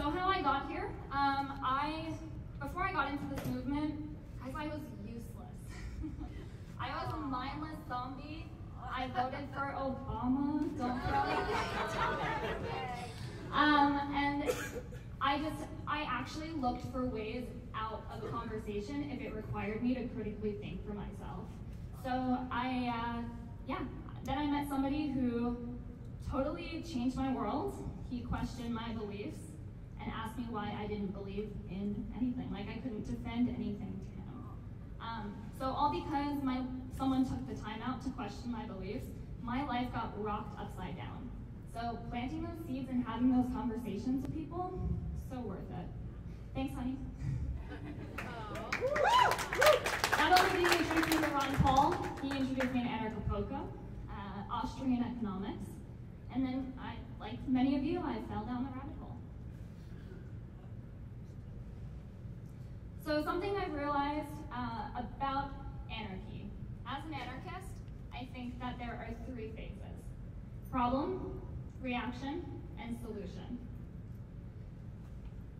So how I got here, before I got into this movement, guys, I was useless. I was a mindless zombie. I voted for Obama. Don't and I actually looked for ways out of a conversation if it required me to critically think for myself. So then I met somebody who totally changed my world. He questioned my beliefs and asked me why I didn't believe in anything, like I couldn't defend anything to him. So all because someone took the time out to question my beliefs, my life got rocked upside down. So planting those seeds and having those conversations with people, so worth it. Thanks, honey. Not only did he introduce me to Ron Paul, he introduced me to Anarchadelphia, Austrian economics, and then like many of you, I fell down the rabbit hole. So something I've realized about anarchy. As an anarchist, I think that there are 3 phases: problem, reaction, and solution.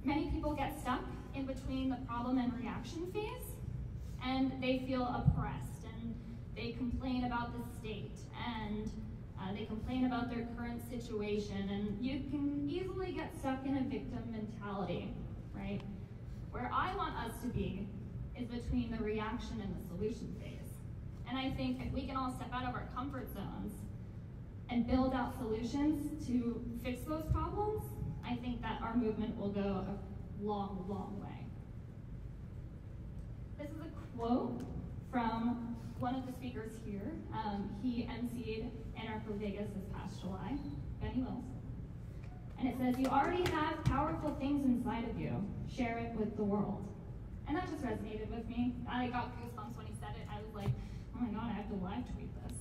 Many people get stuck in between the problem and reaction phase, and they feel oppressed, and they complain about the state, and they complain about their current situation, and you can easily get stuck in a victim mentality, right? Where I want us to be is between the reaction and the solution phase. And I think if we can all step out of our comfort zones and build out solutions to fix those problems, I think that our movement will go a long, long way. This is a quote from one of the speakers here. He emceed Anarcho Vegas this past July, Benny Wills. And it says, "You already have powerful things inside of you. Share it with the world." And that just resonated with me. I got goosebumps when he said it. I was like, oh my God, I have to live tweet this.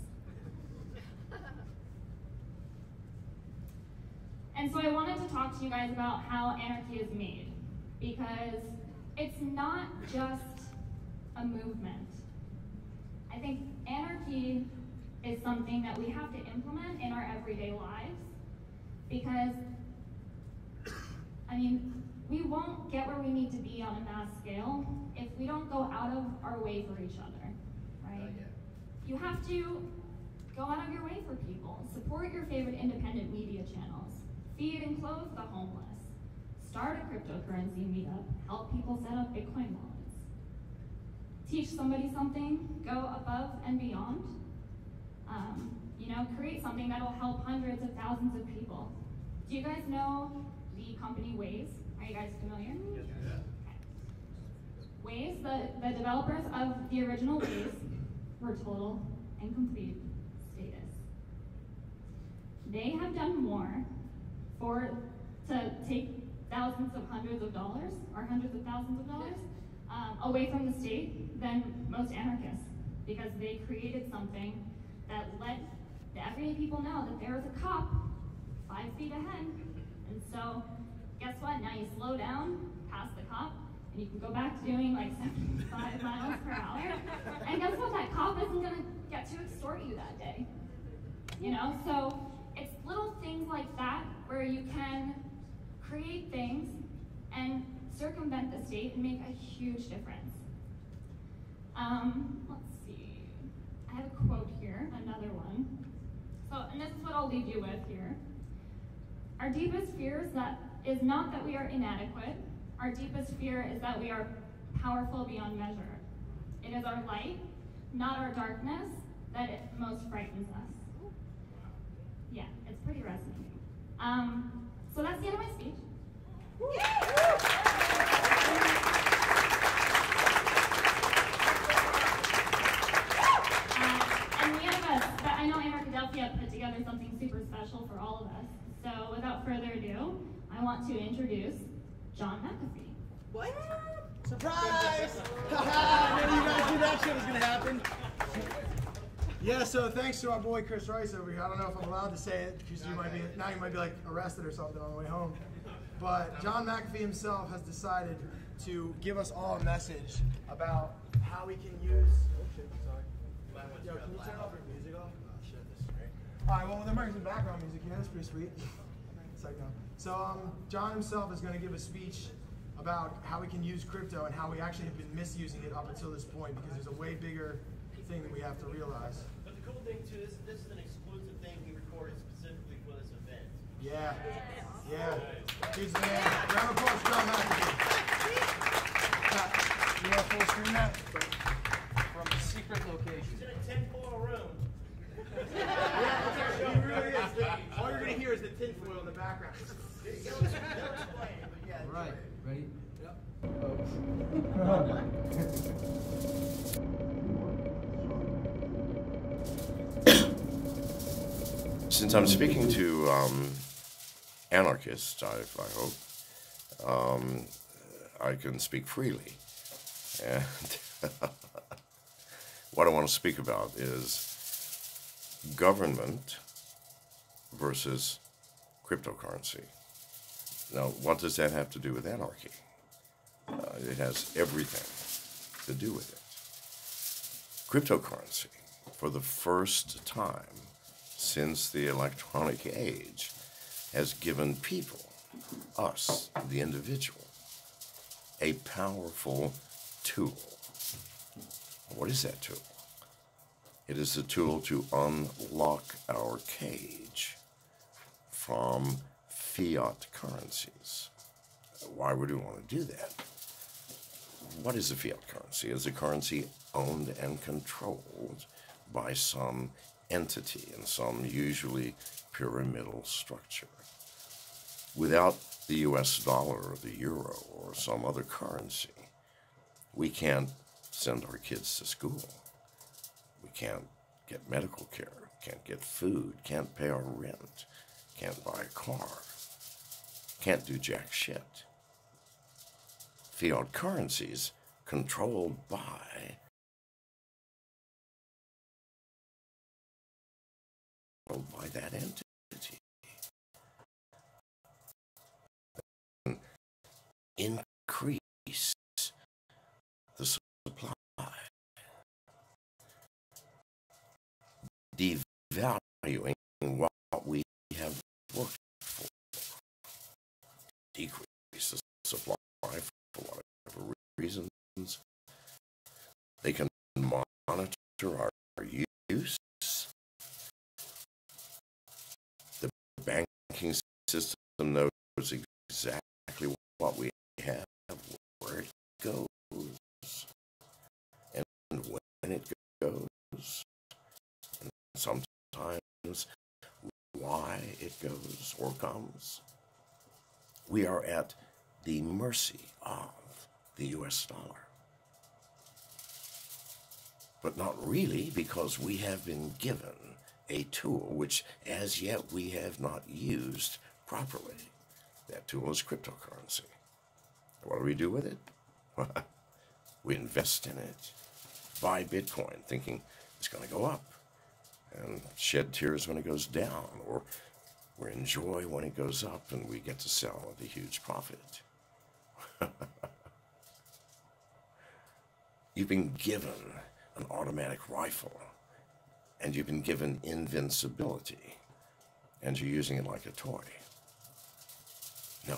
And so I wanted to talk to you guys about how anarchy is made, because it's not just a movement. I think anarchy is something that we have to implement in our everyday lives, because, I mean, we won't get where we need to be on a mass scale if we don't go out of our way for each other, right? You have to go out of your way for people. Support your favorite independent media channels. Feed and clothe the homeless. Start a cryptocurrency meetup. Help people set up Bitcoin wallets. Teach somebody something. Go above and beyond. Create something that'll help hundreds of thousands of people. Do you guys know the company Waze? Are you guys familiar? Yes. Okay. Waze, the developers of the original Waze were total and complete status. They have done more to take thousands of hundreds of dollars, or hundreds of thousands of dollars, away from the state than most anarchists, because they created something that let the everyday people know that there is a cop 5 feet ahead. And so, guess what? Now you slow down past the cop, and you can go back to doing like 75 miles per hour. And guess what? That cop isn't going to get to extort you that day. So it's little things like that where you can create things and circumvent the state and make a huge difference. Let's see. I have a quote here, another one. And this is what I'll leave you with here. Our deepest fear is not that we are inadequate. Our deepest fear is that we are powerful beyond measure. It is our light, not our darkness, that it most frightens us. Yeah, it's pretty resonating. So that's the end of my speech. And I know Anarchadelphia put together something super special for all of us. So without further ado, I want to introduce John McAfee. What? Surprise! I knew you guys knew that shit was gonna happen. Yeah, so thanks to our boy Chris Rice over here. I don't know if I'm allowed to say it, because you might be like arrested or something on the way home. But John McAfee himself has decided to give us all a message about how we can use. Oh shit! Sorry. Yo, can you turn off your music off? Oh shit, this is great. All right, well, there might be some background music here. That's pretty sweet. techno. So John himself is going to give a speech about how we can use crypto and how we actually have been misusing it up until this point, because there's a way bigger thing that we have to realize. But the cool thing too is this is an exclusive thing we recorded specifically for this event. Yeah. Yeah. He's the man. Round of applause for John McAfee. You want to full screen that? From a secret location. He's in a 10-floor room. Yeah, he really is. All you're going to hear is the tinfoil in the background. They'll explain it, but yeah. All right, ready? Yep. Since I'm speaking to anarchists, I hope, I can speak freely. And what I want to speak about is government versus cryptocurrency. Now, what does that have to do with anarchy? It has everything to do with it. Cryptocurrency, for the first time since the electronic age, has given people, us, the individual, a powerful tool. What is that tool? It is the tool to unlock our cage from fiat currencies. Why would we want to do that? What is a fiat currency? It's a currency owned and controlled by some entity in some usually pyramidal structure. Without the US dollar or the euro or some other currency, we can't send our kids to school. We can't get medical care, can't get food, can't pay our rent, can't buy a car, can't do jack shit. Fiat currencies controlled by that entity increase the supply, devaluing what we have worked for, decrease the supply for whatever reasons. They can monitor our use. The banking system knows exactly what we have, where it goes, and when it goes, and sometimes why it goes or comes. We are at the mercy of the US dollar. But not really, because we have been given a tool which as yet we have not used properly. That tool is cryptocurrency. What do we do with it? We invest in it, buy Bitcoin thinking it's going to go up, and shed tears when it goes down, or we enjoy when it goes up and we get to sell at a huge profit. You've been given an automatic rifle, and you've been given invincibility, and you're using it like a toy. No,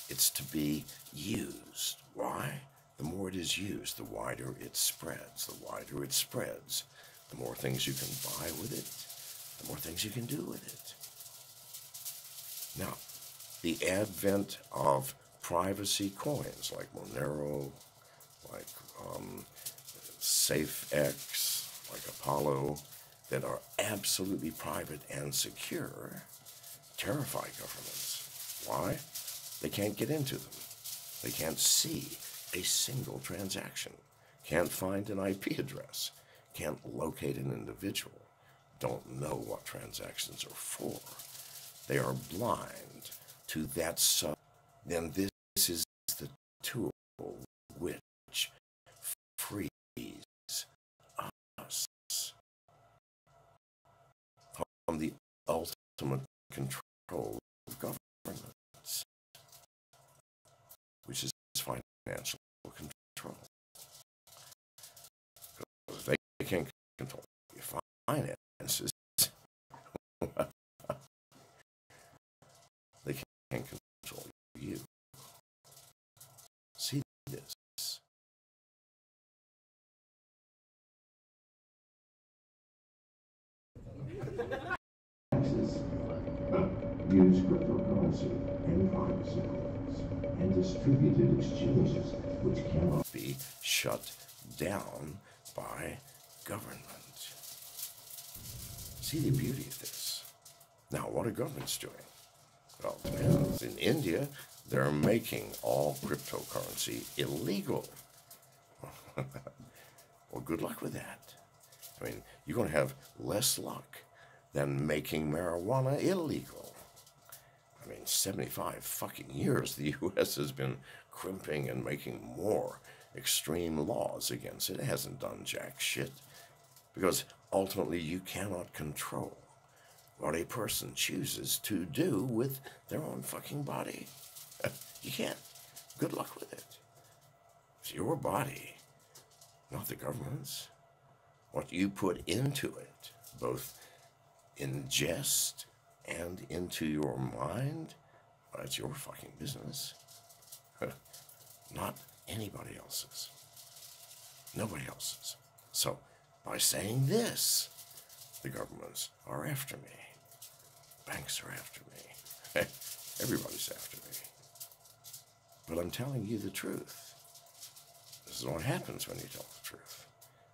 it's to be used. Why? The more it is used, the wider it spreads. The wider it spreads, the more things you can buy with it, the more things you can do with it. Now, the advent of privacy coins like Monero, like SafeX, like Apollo, that are absolutely private and secure, terrify governments. Why? They can't get into them. They can't see a single transaction, can't find an IP address, can't locate an individual, don't know what transactions are for. They are blind to that then this is the tool which frees us from the ultimate control of governments, which is financial control. Because they can't control your finances, they can't control you. See this. Use cryptocurrency and privacy coins and distributed exchanges which cannot be shut down by government. See the beauty of this. Now, what are governments doing? Well, it depends. In India, they're making all cryptocurrency illegal. Well, good luck with that. I mean, you're going to have less luck than making marijuana illegal. I mean, 75 fucking years the U.S. has been crimping and making more extreme laws against it. It hasn't done jack shit. Because ultimately you cannot control what a person chooses to do with their own fucking body. You can't. Good luck with it. It's your body, not the government's. What you put into it, both ingest and into your mind, well, it's your fucking business. Not anybody else's. Nobody else's. So, by saying this, the governments are after me. Banks are after me. Everybody's after me. But I'm telling you the truth. This is what happens when you tell the truth.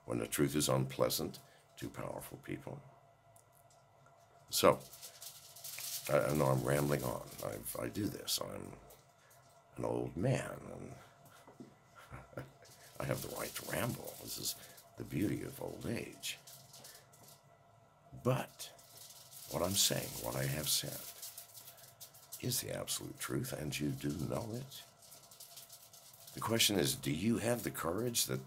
When the truth is unpleasant to powerful people. So, I know I'm rambling on. I do this. I'm an old man, and I have the right to ramble. This is the beauty of old age. But what I'm saying, what I have said, is the absolute truth, and you do know it. The question is, do you have the courage that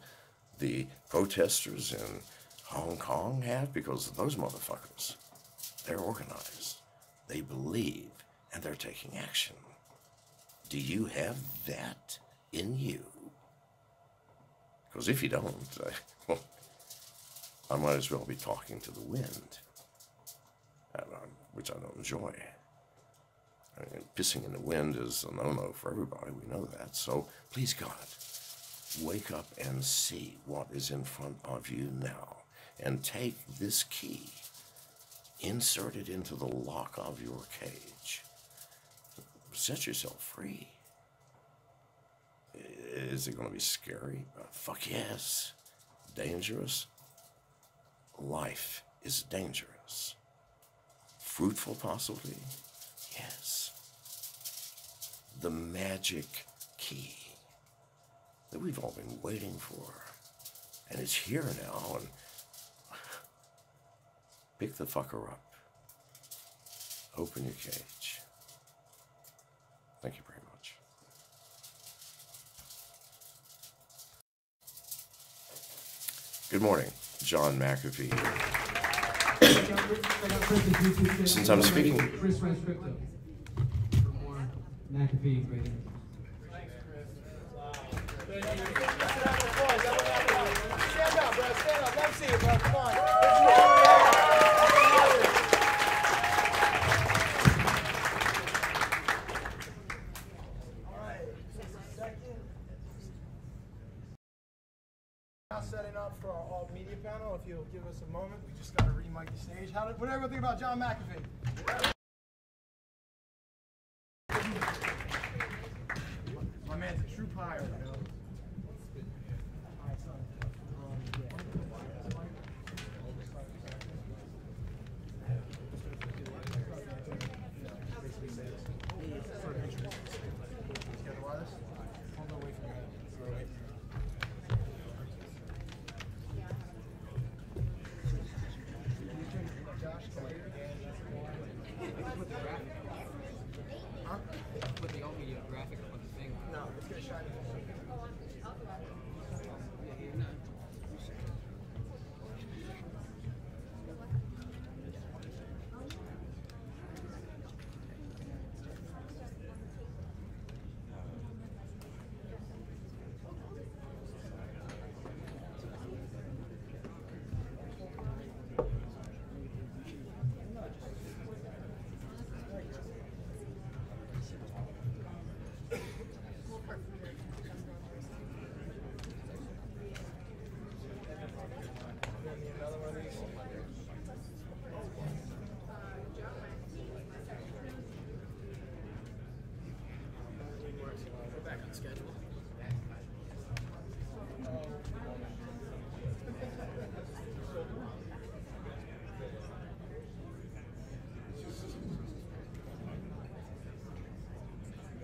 the protesters in Hong Kong have? Because those motherfuckers, they're organized, they believe, and they're taking action. Do you have that in you? Because if you don't, I might as well be talking to the wind, which I don't enjoy. I mean, pissing in the wind is a no-no for everybody, we know that. So please God, wake up and see what is in front of you now, and take this key, insert it into the lock of your cage, set yourself free. Is it going to be scary? Fuck yes. Dangerous? Life is dangerous. Fruitful, possibly? Yes. The magic key that we've all been waiting for. And it's here now, and pick the fucker up. Open your cage. Thank you very much. Good morning, John McAfee. Since I'm speaking... Chris runs crypto. For more McAfee radio. Stand up, bro. Stand up. Let's see it, bro. Come on. Now setting up for our all media panel. If you'll give us a moment, we just got to re-mic the stage. What did everyone think about John McAfee? My man's a true pirate, you know. Put the all media graphic up on the thing. No, let's get a shiny.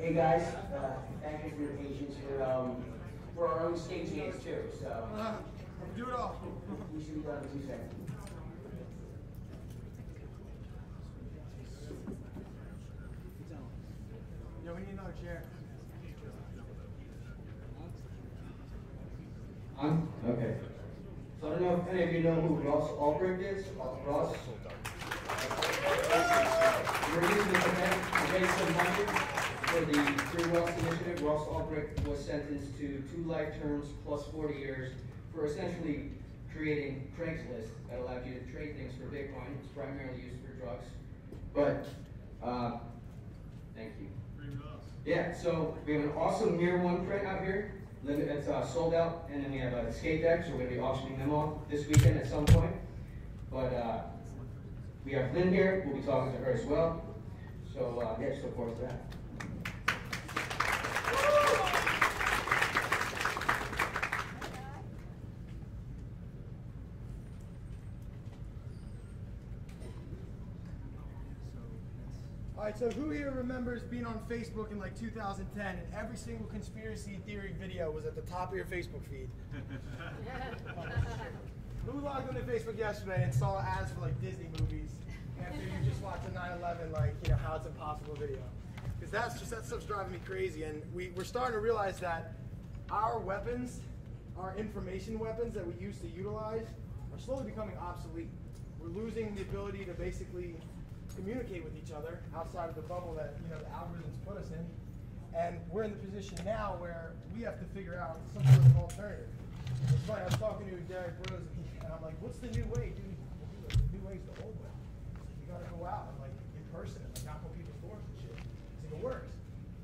Hey guys, thank you for your patience. We're our own stage hands too, so. Do it all. We should be done in 2 seconds. Yo, we need another chair. Okay. So I don't know if any of you know who Ross Ulbricht is. Ross? We're using this event to raise some money for the Free Wealth Initiative. Ross Ulbricht was sentenced to 2 life terms plus 40 years for essentially creating Craigslist that allowed you to trade things for Bitcoin. It's primarily used for drugs. But, thank you. Yeah, so we have an awesome Mirror 1 print out here. It's sold out, and then we have skate decks. We're going to be auctioning them off this weekend at some point. But we have Lynn here. We'll be talking to her as well. So yeah, just look forward to that. All right, so who here remembers being on Facebook in like 2010 and every single conspiracy theory video was at the top of your Facebook feed? Who logged into Facebook yesterday and saw ads for like Disney movies after you just watched a 9/11 like, you know, how it's impossible video? Because that stuff's driving me crazy, and we're starting to realize that our weapons, our information weapons that we used to utilize, are slowly becoming obsolete. We're losing the ability to basically communicate with each other outside of the bubble that, you know, the algorithms put us in, and we're in the position now where we have to figure out some sort of alternative. It's funny, I was talking to Derek Rose, and I'm like, "What's the new way, dude?" The new way is the old way. You gotta go out and like in person and like knock on people's doors and shit. See if it works.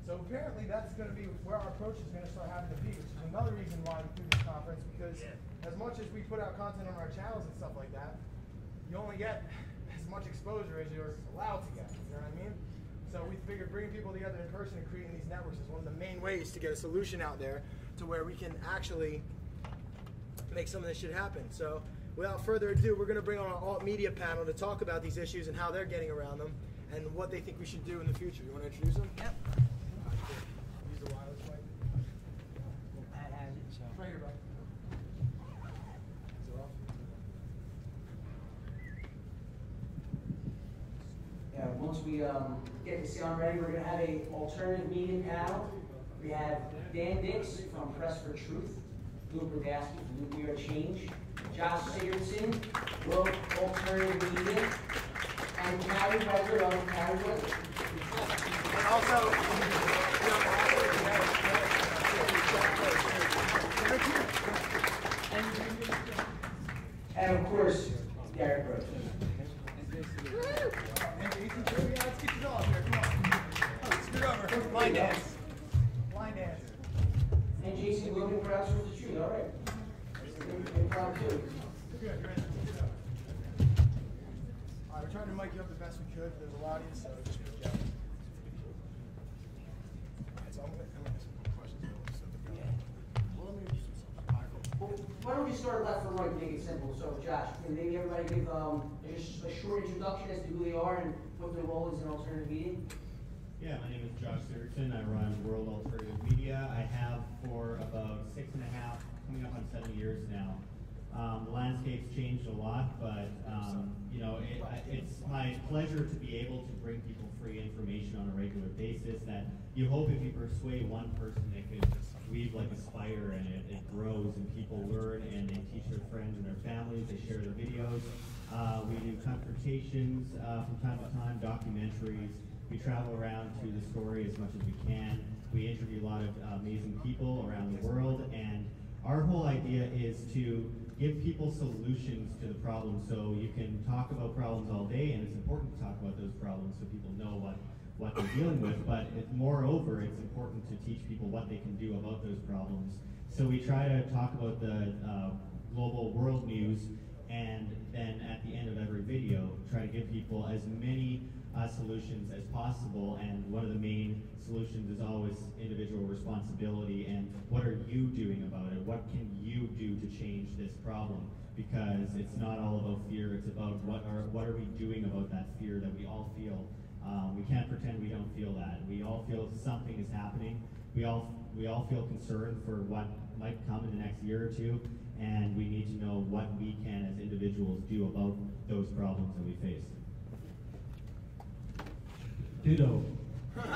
So apparently that's going to be where our approach is going to start having to be, which is another reason why we do this conference. Because as much as we put out content on our channels and stuff like that, you only get as much exposure as you're allowed to get, you know what I mean? So we figured bringing people together in person and creating these networks is one of the main ways to get a solution out there to where we can actually make some of this shit happen. So without further ado, we're going to bring on our alt media panel to talk about these issues and how they're getting around them and what they think we should do in the future. You want to introduce them? Yep. Use the wireless mic. Well, Pat has it, so. Right here, bro. Is it off? Yeah, once we get the sound ready, we're going to have a alternative media panel. We have Dan Dix from Press for Truth, Luke Rogaski from Nuclear Change, Josh Sigurdson, World Alternative Media, and Carrie Weather of Carrie Weather. And also, and of course, Derek Rose. Let's get you all here. Come on. Scoot over. Line dance. Line dance. And Jason Logan, Press for the Truth. All right. You're proud too. Good. All right, we're trying to mic you up the best we could. There's a lot of you, so just good job. All right, so I'm gonna ask some questions. Well, let me just well, why don't we start left from right, make it simple. So, Josh, can maybe everybody give just a short introduction as to who they are and what their role is in alternative media? Yeah, my name is Josh Sigurdson. I run World Alternative Media. I have for about 6.5, coming up on 7 years now. The landscape's changed a lot, but you know, it's my pleasure to be able to bring people free information on a regular basis that you hope if you persuade one person, it could weave like a spider and it grows and people learn and they teach their friends and their families, they share their videos. We do confrontations from time to time, documentaries. We travel around to the story as much as we can. We interview a lot of amazing people around the world, and our whole idea is to give people solutions to the problems. So you can talk about problems all day, and it's important to talk about those problems so people know what they're dealing with, but moreover, it's important to teach people what they can do about those problems. So we try to talk about the global world news, and then at the end of every video, try to give people as many solutions as possible, and one of the main solutions is always individual responsibility and what are you doing about it? What can you do to change this problem? Because it's not all about fear, it's about what are we doing about that fear that we all feel We can't pretend we don't feel that. We all feel something is happening. We all feel concerned for what might come in the next year or two, and we need to know what we can as individuals do about those problems that we face. Ditto. There you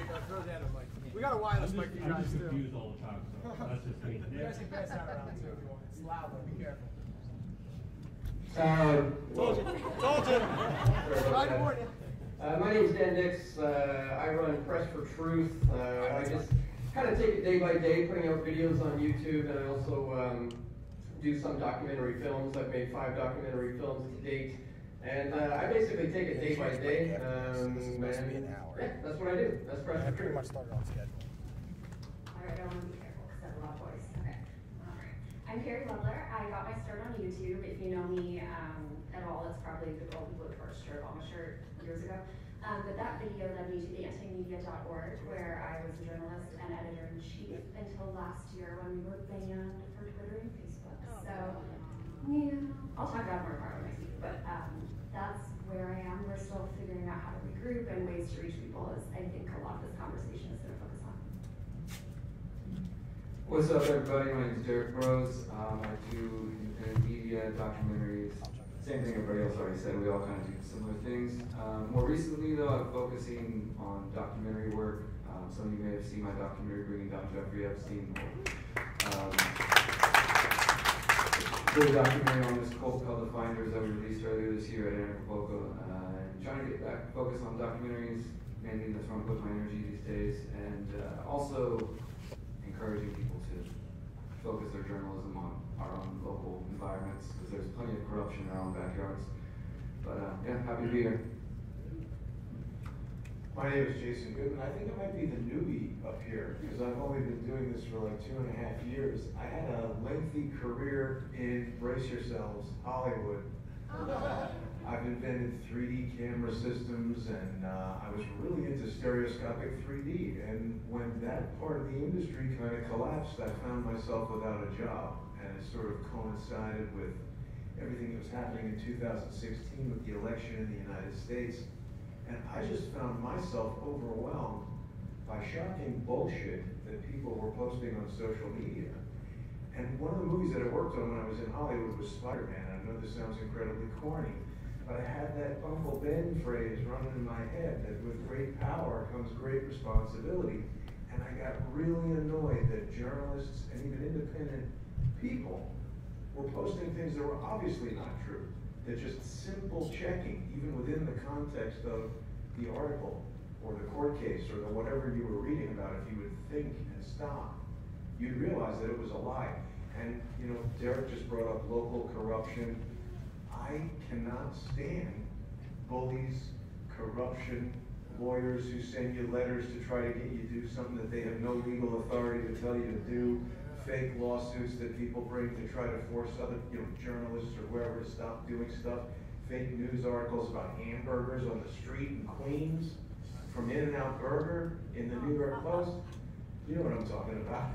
go, throw that a mic. We got a wireless mic for you guys I'm just too. confused all the time, so that's just me. You guys can pass that around too if you want. It's loud though, be careful. Told you. Right aboard you. My name is Dan Dix. I run Press for Truth. I just kind of take it day by day, putting out videos on YouTube, and I also do some documentary films. I've made 5 documentary films to date, and I basically take it day by day. And yeah, that's what I do. That's Press for Truth. Pretty much started on schedule. All right, I want to be careful because I have a loud voice. Okay. All right. I'm Carrie Ludler. I got my start on YouTube. If you know me at all, it's probably the girl who blew the first shirt on my shirt years ago. But that video led me to the antimedia.org, where I was a journalist and editor-in-chief until last year when we were banned for Twitter and Facebook. So, yeah, I'll talk about it more tomorrow next week. But that's where I am. We're still figuring out how to regroup and ways to reach people, as I think a lot of this conversation is going to focus on. What's up, everybody? My name is Derek Rose. I do independent media, documentaries. Same thing everybody else already said. We all kind of do similar things. More recently, though, I'm focusing on documentary work. Some of you may have seen my documentary, Bringing Down Jeffrey Epstein. The documentary on this cult called The Finders that we released earlier this year at Anarchadelphia. Trying to get back focused on documentaries. Mainly that's where I'm putting my energy these days. And also encouraging people to focus their journalism on our own local environments, because there's plenty of corruption in our own backyards. But yeah, happy to be here. My name is Jason Goodman. I think I might be the newbie up here, because I've only been doing this for like 2.5 years. I had a lengthy career in, brace yourselves, Hollywood. I've invented 3D camera systems, and I was really into stereoscopic 3D. And when that part of the industry kind of collapsed, I found myself without a job. And it sort of coincided with everything that was happening in 2016 with the election in the United States. And I just found myself overwhelmed by shocking bullshit that people were posting on social media. And one of the movies that I worked on when I was in Hollywood was Spider-Man. I know this sounds incredibly corny, but I had that Uncle Ben phrase running in my head that with great power comes great responsibility. And I got really annoyed that journalists and even independent people were posting things that were obviously not true. That just simple checking, even within the context of the article or the court case or the whatever you were reading about, if you would think and stop, you'd realize that it was a lie. And you know, Derek just brought up local corruption. I cannot stand bullies, corruption, lawyers who send you letters to try to get you to do something that they have no legal authority to tell you to do, fake lawsuits that people bring to try to force other journalists or whoever to stop doing stuff, fake news articles about hamburgers on the street in Queens, from In-N-Out Burger in the New York Post. You know what I'm talking about.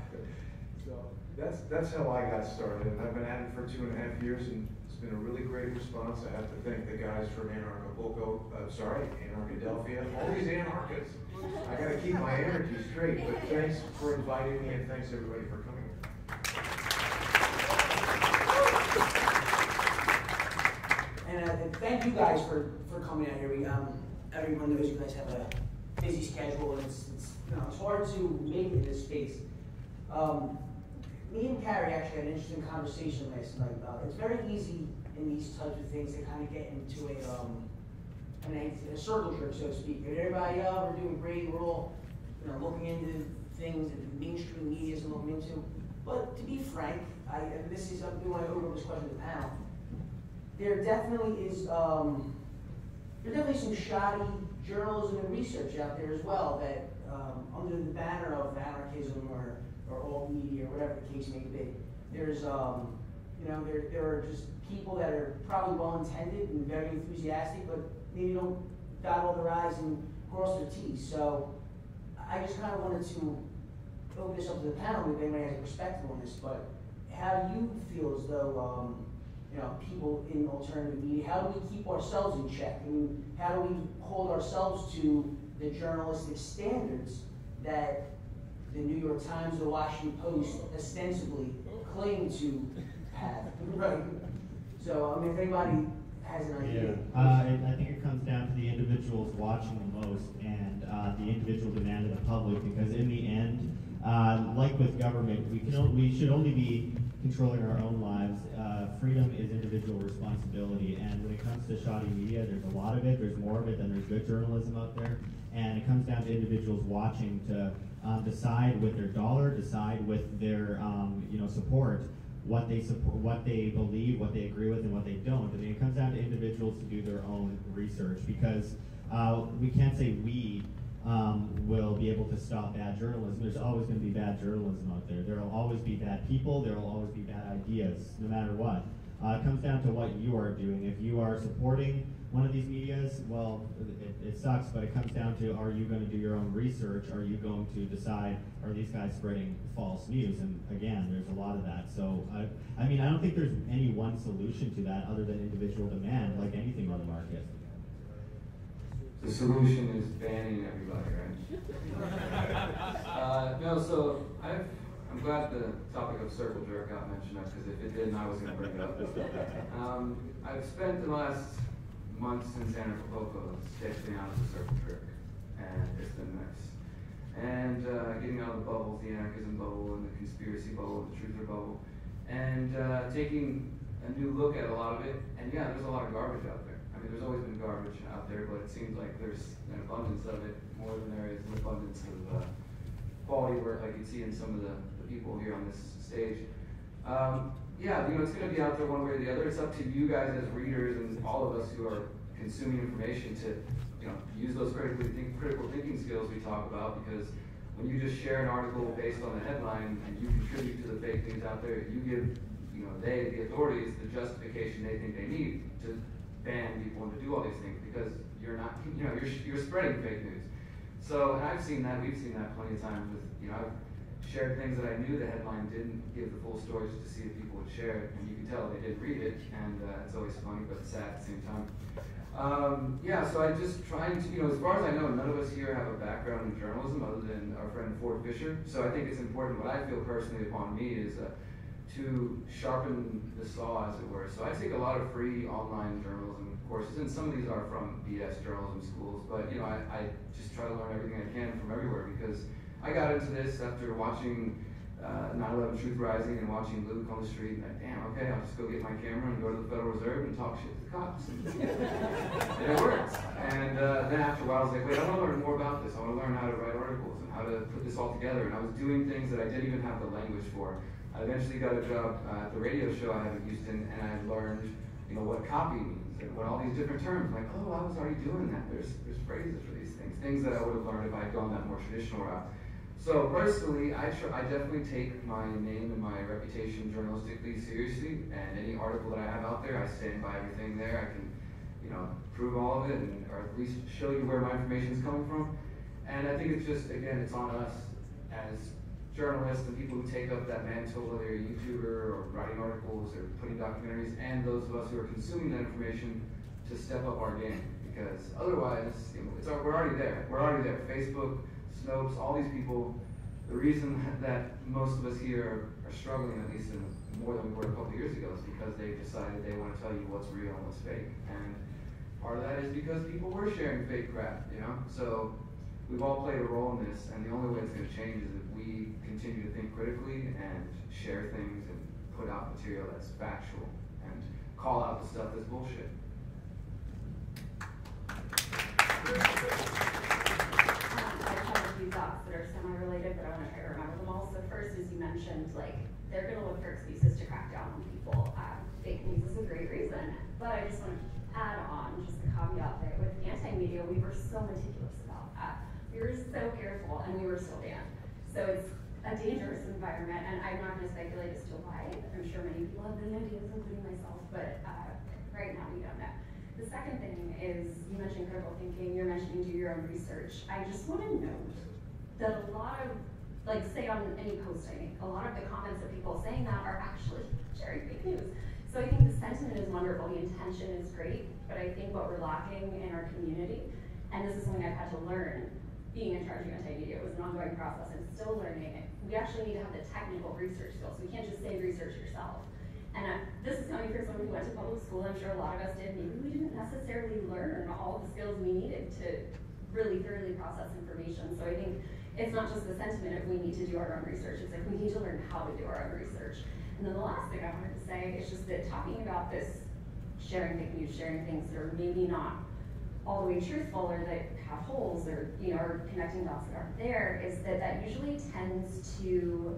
So that's how I got started, and I've been at it for 2.5 years, and it's been a really great response. I have to thank the guys from Anarchadelphia, all these anarchists. I gotta keep my energy straight, but thanks for inviting me, and thanks everybody for coming. And thank you guys for coming out here. Everyone knows you guys have a busy schedule, and it's hard to make it in this space. Me and Carrie actually had an interesting conversation last night. It's very easy in these types of things to kind of get into a circle jerk, so to speak. And everybody, we're doing great. We're all looking into things that the mainstream media isn't looking into. But to be frank, I'm doing my overall question to the panel. There definitely is some shoddy journalism and research out there as well that under the banner of anarchism or alt media or whatever the case may be. There's there are just people that are probably well intended and very enthusiastic, but maybe don't dot all their I's and cross their T's. So I just kind of wanted to open this up to the panel if anybody has a perspective on this, but how do you feel as though people in alternative media? How do we keep ourselves in check? I mean, how do we hold ourselves to the journalistic standards that the New York Times or the Washington Post ostensibly claim to have? Right. So, I mean, if anybody has an idea. I think it comes down to the individuals watching the most and the individual demand of the public, because in the end, like with government, we should only be controlling our own lives. Freedom is individual responsibility, and when it comes to shoddy media, there's a lot of it, there's more of it than there's good journalism out there, and it comes down to individuals watching to decide with their dollar, decide with their support, what they believe, what they agree with, and what they don't. I mean, it comes down to individuals to do their own research, because we can't say we will be able to stop bad journalism. There's always going to be bad journalism out there. There will always be bad people. There will always be bad ideas, no matter what. It comes down to what you are doing. If you are supporting one of these medias, well, it sucks, but it comes down to, are you going to do your own research? Are you going to decide, are these guys spreading false news? And again, there's a lot of that. So, I mean, I don't think there's any one solution to that other than individual demand, like anything on the market. The solution is banning everybody, right? No, so I'm glad the topic of circle jerk got mentioned up, because if it didn't, I was going to bring it up. I've spent the last month since Anarchadelphia staying out of the circle jerk, and it's been nice. And getting out of the bubbles, the anarchism bubble, and the conspiracy bubble, the truther bubble, and taking a new look at a lot of it. And yeah, there's a lot of garbage out there. I mean, there's always been garbage out there, but it seems like there's an abundance of it, more than there is an abundance of quality work like you see in some of the people here on this stage. Yeah, it's going to be out there one way or the other. It's up to you guys as readers and all of us who are consuming information to, use those critical thinking skills we talk about, because when you just share an article based on the headline and you contribute to the fake news out there, you give, the authorities, the justification they think they need to ban people and to do all these things, because you're not, you're spreading fake news. So, and I've seen that, we've seen that plenty of times with, I've shared things that I knew the headline didn't give the full story just to see if people would share it, and you can tell they did read it, and it's always funny but sad at the same time. Yeah, so I just trying to, as far as I know, none of us here have a background in journalism other than our friend Ford Fisher, so I think it's important, what I feel personally upon me is to sharpen the saw, as it were. So I take a lot of free online journalism courses, and some of these are from BS journalism schools, but I just try to learn everything I can from everywhere, because I got into this after watching 9/11 Truth Rising and watching Luke on the street, and damn, okay, I'll just go get my camera and go to the Federal Reserve and talk shit to the cops. And it worked. And then after a while I was like, wait, I want to learn more about this. I want to learn how to write articles and how to put this all together. And I was doing things that I didn't even have the language for. I eventually got a job at the radio show I have in Houston, and I learned, what copy means and what all these different terms. Like, oh, I was already doing that. There's phrases for these things that I would have learned if I had gone that more traditional route. So personally, I definitely take my name and my reputation journalistically seriously, and any article that I have out there, I stand by everything there. I can, prove all of it, or at least show you where my information is coming from. And I think it's just, again, it's on us as journalists and people who take up that mantle, whether you're a YouTuber or writing articles or putting documentaries, and those of us who are consuming that information, to step up our game, because otherwise, we're already there. We're already there. Facebook, Snopes, all these people, the reason that most of us here are struggling, at least in more than we were a couple years ago, is because they decided they want to tell you what's real and what's fake. And part of that is because people were sharing fake crap, So we've all played a role in this, and the only way it's going to change is if we continue to think critically and share things and put out material that's factual and call out the stuff that's bullshit. I have a few thoughts that are semi-related, but I want to try to remember them all. So first, as you mentioned, they're going to look for excuses to crack down on people. Fake news is a great reason, but I just want to add on just a caveat there. With anti-media, we were so meticulous about that. We were so careful, and we were still banned. So it's a dangerous environment, and I'm not going to speculate as to why. I'm sure many people have many ideas, including myself, but right now we don't know. The second thing is, you mentioned critical thinking, you're mentioning do your own research. I just want to note that a lot of, say on any post I make, a lot of the comments of people saying that are actually sharing fake news. So So I think the sentiment is wonderful, the intention is great, but I think what we're lacking in our community, and this is something I've had to learn, being in charge of anti-media, was an ongoing process, and still learning it. We actually need to have the technical research skills. We can't just say research yourself. And this is coming from someone who went to public school. I'm sure a lot of us did. Maybe we didn't necessarily learn all the skills we needed to really thoroughly process information. So I think it's not just the sentiment of we need to do our own research. It's like we need to learn how to do our own research. And then the last thing I wanted to say is just that talking about this sharing fake news, sharing things that are maybe not all the way truthful or that have holes or, you know, or connecting dots that aren't there, is that that usually tends to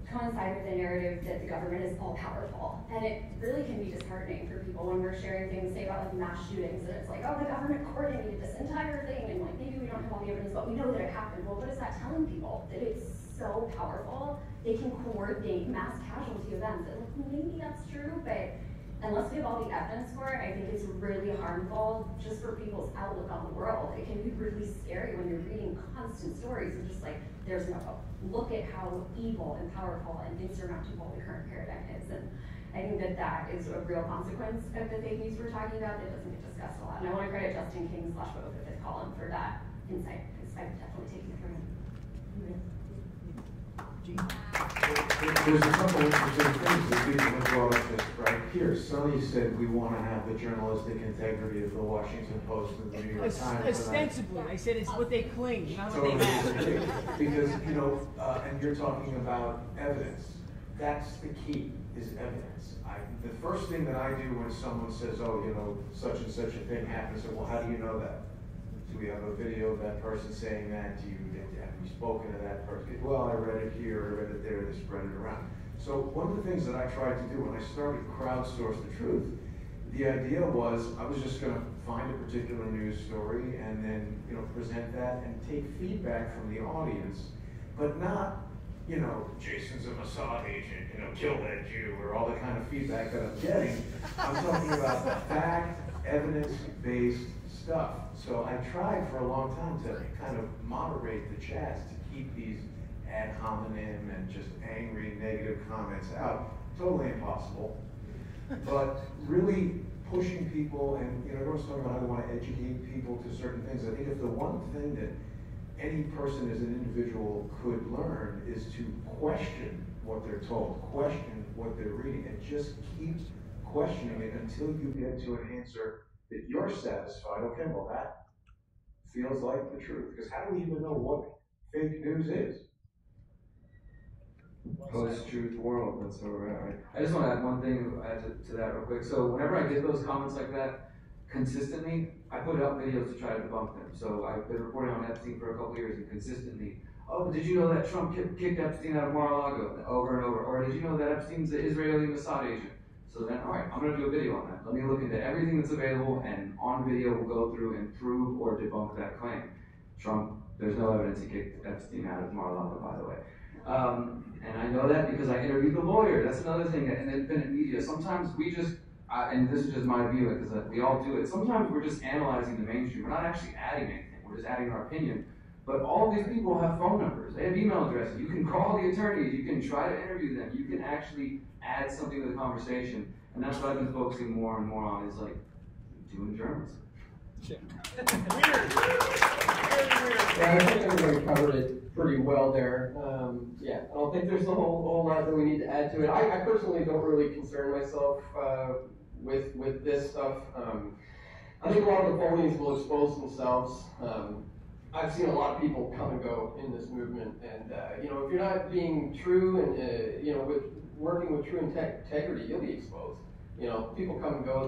coincide with the narrative that the government is all powerful. And it really can be disheartening for people when we're sharing things, say about like mass shootings, and it's like, oh, the government coordinated this entire thing, and like maybe we don't have all the evidence, but we know that it happened. Well, what is that telling people? That it's so powerful, they can coordinate mass casualty events. And like, maybe that's true, but unless we have all the evidence for it, I think it's really harmful just for people's outlook on the world. It can be really scary when you're reading constant stories of just like, there's no hope. Look at how evil and powerful and insurmountable the current paradigm is. And I think that that is a real consequence of the fake news we're talking about that doesn't get discussed a lot. And I want to credit Justin King / Boba Fett column for that insight, because I've definitely taken it from him. There's a couple interesting things that people have brought up this right here. Sonny said we want to have the journalistic integrity of the Washington Post and the New York Times. Ostensibly, I said it's what they claim, not what Totally they have. disagree. Because, you know, and you're talking about evidence. That's the key, is evidence. The first thing that I do when someone says, oh, you know, such and such a thing happened, I say, well, how do you know that? Do we have a video of that person saying that? Have we spoken to that person? Well, I read it here, I read it there, they spread it around. So one of the things that I tried to do when I started Crowdsource the Truth, the idea was I was just going to find a particular news story and then, you know, present that and take feedback from the audience, but not, you know, Jason's a Mossad agent, you know, kill that Jew, or all the kind of feedback that I'm getting. I'm talking about fact, evidence-based stuff. So I tried for a long time to kind of moderate the chats to keep these ad hominem and just angry, negative comments out. Totally impossible. But really pushing people, and you know, everyone's talking about how they want to educate people to certain things. I think if the one thing that any person as an individual could learn is to question what they're told, question what they're reading, and just keep questioning it until you get to an answer that you're satisfied. Okay, well that feels like the truth. Because how do we even know what fake news is? Post-truth world, that's where we're at, right? I just want to add one thing to that real quick. So whenever I get those comments like that, consistently, I put out videos to try to debunk them. So I've been reporting on Epstein for a couple of years, and consistently, oh, but did you know that Trump kicked Epstein out of Mar-a-Lago? Over and over. Or did you know that Epstein's an Israeli Mossad agent? So then, all right, I'm going to do a video on that. Let me look into everything that's available, and on video we'll go through and prove or debunk that claim. Trump, there's no evidence he kicked Epstein out of Mar-a-Lago, by the way. And I know that because I interviewed the lawyer. That's another thing in independent media. Sometimes we just, and this is just my view, because we all do it, sometimes we're just analyzing the mainstream. We're not actually adding anything. We're just adding our opinion. But all of these people have phone numbers. They have email addresses. You can call the attorneys. You can try to interview them. You can actually add something to the conversation. And that's what I've been focusing more and more on, is like doing journalism. Yeah, I think everybody covered it pretty well there. Yeah, I don't think there's a whole lot that we need to add to it. I personally don't really concern myself with this stuff. I think a lot of the phonies will expose themselves. I've seen a lot of people come and go in this movement, and you know, if you're not being true and you know, with working with true integrity, you'll be exposed. You know, people come and go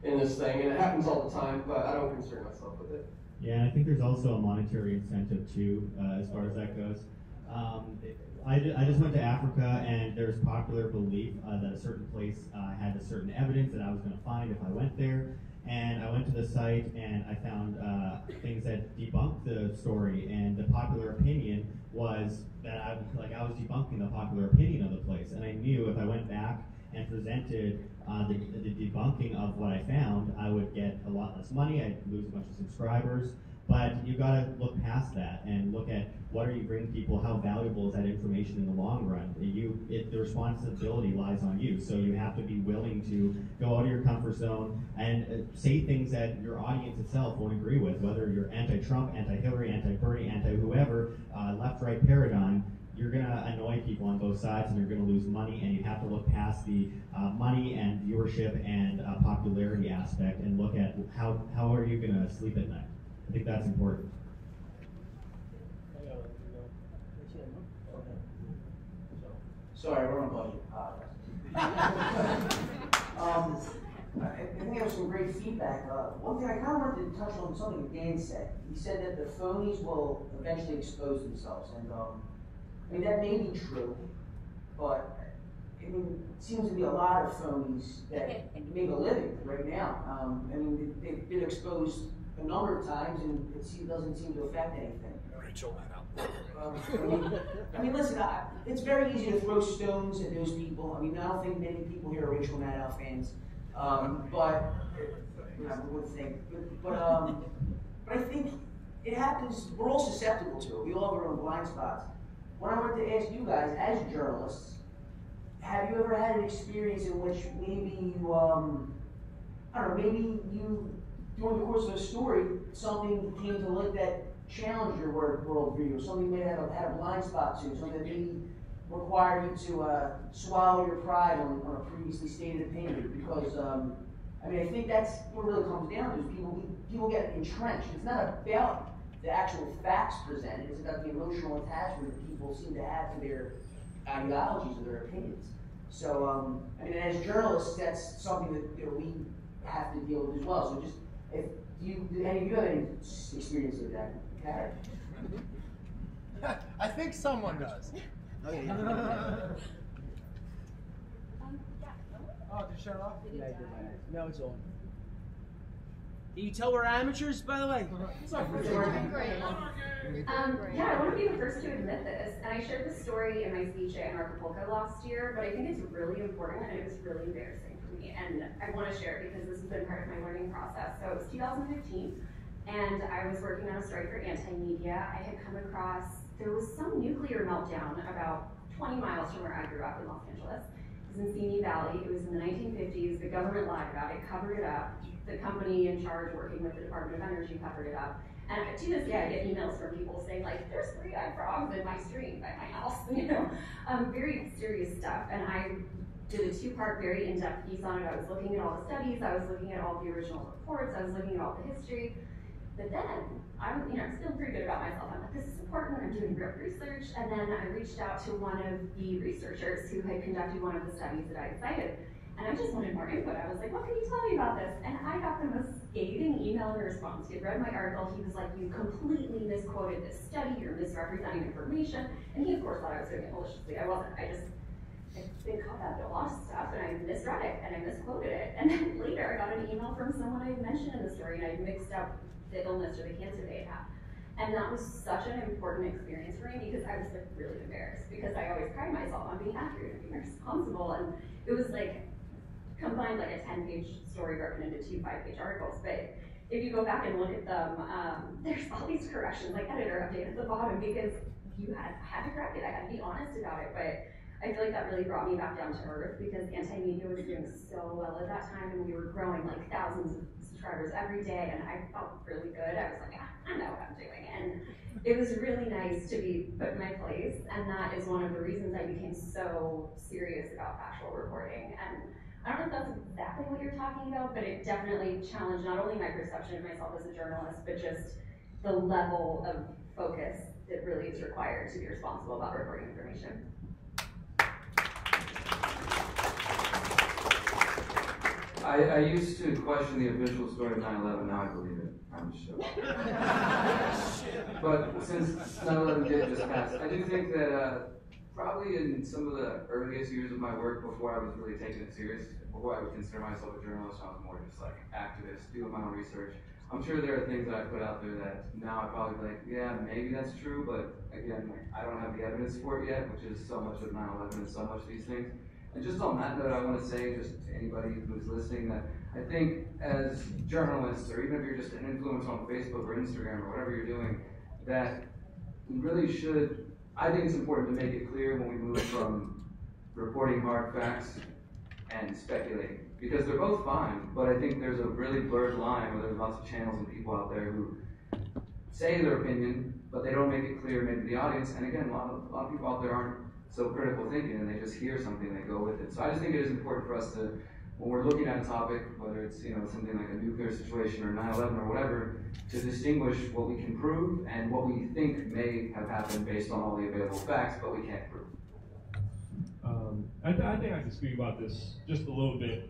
in this thing, and it happens all the time. But I don't concern myself with it. Yeah, and I think there's also a monetary incentive too, as far as that goes. I just went to Africa, and there's popular belief that a certain place had a certain evidence that I was going to find if I went there. And I went to the site, and I found things that debunked the story. And the popular opinion was that I was debunking the popular opinion of the place. And I knew if I went back and presented the debunking of what I found, I would get a lot less money. I'd lose a bunch of subscribers. But you got to look past that and look at what are you bringing people, how valuable is that information in the long run. The responsibility lies on you, so you have to be willing to go out of your comfort zone and say things that your audience itself won't agree with, whether you're anti-Trump, anti-Hillary, anti-Bernie, anti-whoever, left-right paradigm. You're going to annoy people on both sides, and you're going to lose money, and you have to look past the money and viewership and popularity aspect and look at how are you going to sleep at night. I think that's important. Sorry, we're on budget. I think there was some great feedback. One thing I kind of wanted to touch on something Dan said. He said that the phonies will eventually expose themselves, and I mean that may be true, but I mean it seems to be a lot of phonies that make a living right now. I mean they've been exposed a number of times, and it doesn't seem to affect anything. Rachel that out. I mean, listen, it's very easy to throw stones at those people. I mean, I don't think many people here are Rachel Maddow fans, but I would think. But I think it happens. We're all susceptible to it. We all have our own blind spots. What I wanted to ask you guys, as journalists, have you ever had an experience in which maybe you, I don't know, maybe you, during the course of a story, something came to light that challenged your worldview, or something you may have had a blind spot to, something that maybe required you to swallow your pride on a previously stated opinion? Because, I mean, I think that's what it really comes down to, is people get entrenched. It's not about the actual facts presented, it's about the emotional attachment that people seem to have to their ideologies or their opinions. So, I mean, as journalists, that's something that we have to deal with as well. So just, do any of you have any experience with that? Karen? I think someone does. Oh, yeah. Oh, did you shut it off? Yeah, I did. No, it's on. Can you tell we're amateurs, by the way? Yeah, I want to be the first to admit this, and I shared this story in my speech at Anarchadelphia last year, but I think it's really important, and it was really embarrassing for me, and I want to share it because this has been part of my learning process. So it was 2015, and I was working on a story for Anti-Media. I had come across, there was some nuclear meltdown about 20 miles from where I grew up in Los Angeles. It was in Simi Valley. It was in the 1950s. The government lied about it, covered it up. The company in charge working with the Department of Energy covered it up. And to this day, I get emails from people saying, like, there's three-eyed frogs in my stream by my house, you know, very serious stuff. And I did a two-part, very in-depth piece on it. I was looking at all the studies, I was looking at all the original reports, I was looking at all the history. But then, I'm feeling pretty good about myself. I'm like, this is important, I'm doing real research. And then I reached out to one of the researchers who had conducted one of the studies that I had cited. And I just wanted more input. I was like, what can you tell me about this? And I got the most scathing email in response. He had read my article. He was like, you completely misquoted this study. You're misrepresenting information. And he, of course, thought I was doing it maliciously. I wasn't. I've been caught up in a lot of stuff, and I misread it, and I misquoted it. And then later, I got an email from someone I had mentioned in the story, and I mixed up the illness or the cancer they had. And that was such an important experience for me because I was like really embarrassed because I always pride myself on being accurate and being responsible. And it was like, combined like a 10-page story broken into 2 5-page articles. But if you go back and look at them, there's all these corrections, like editor update at the bottom, because I had to correct it. I had to be honest about it. But I feel like that really brought me back down to earth because Anti-Media was doing so well at that time, and we were growing like thousands of subscribers every day, and I felt really good. I was like, I know what I'm doing. And it was really nice to be put in my place, and that is one of the reasons I became so serious about factual reporting. And I don't know if that's exactly what you're talking about, but it definitely challenged not only my perception of myself as a journalist, but just the level of focus that really is required to be responsible about reporting information. I used to question the official story of 9/11, now I believe it. I'm sure. But since 9/11 did just pass, I do think that probably in some of the earliest years of my work, before I was really taking it serious, before I would consider myself a journalist, I was more just like activist, doing my own research. I'm sure there are things that I put out there that now I probably be like, yeah, maybe that's true, but again, like, I don't have the evidence for it yet, which is so much of 9/11 and so much of these things. And just on that note, I want to say, just to anybody who's listening, that I think as journalists, or even if you're just an influencer on Facebook or Instagram or whatever you're doing, that we really should, I think it's important to make it clear when we move from reporting hard facts and speculating. Because they're both fine, but I think there's a really blurred line where there's lots of channels and people out there who say their opinion, but they don't make it clear maybe to the audience. And again, a lot of people out there aren't so critical thinking, and they just hear something, they go with it. So I just think it is important for us to, when we're looking at a topic, whether it's something like a nuclear situation or 9/11 or whatever, to distinguish what we can prove and what we think may have happened based on all the available facts, but we can't prove. I think I can speak about this just a little bit,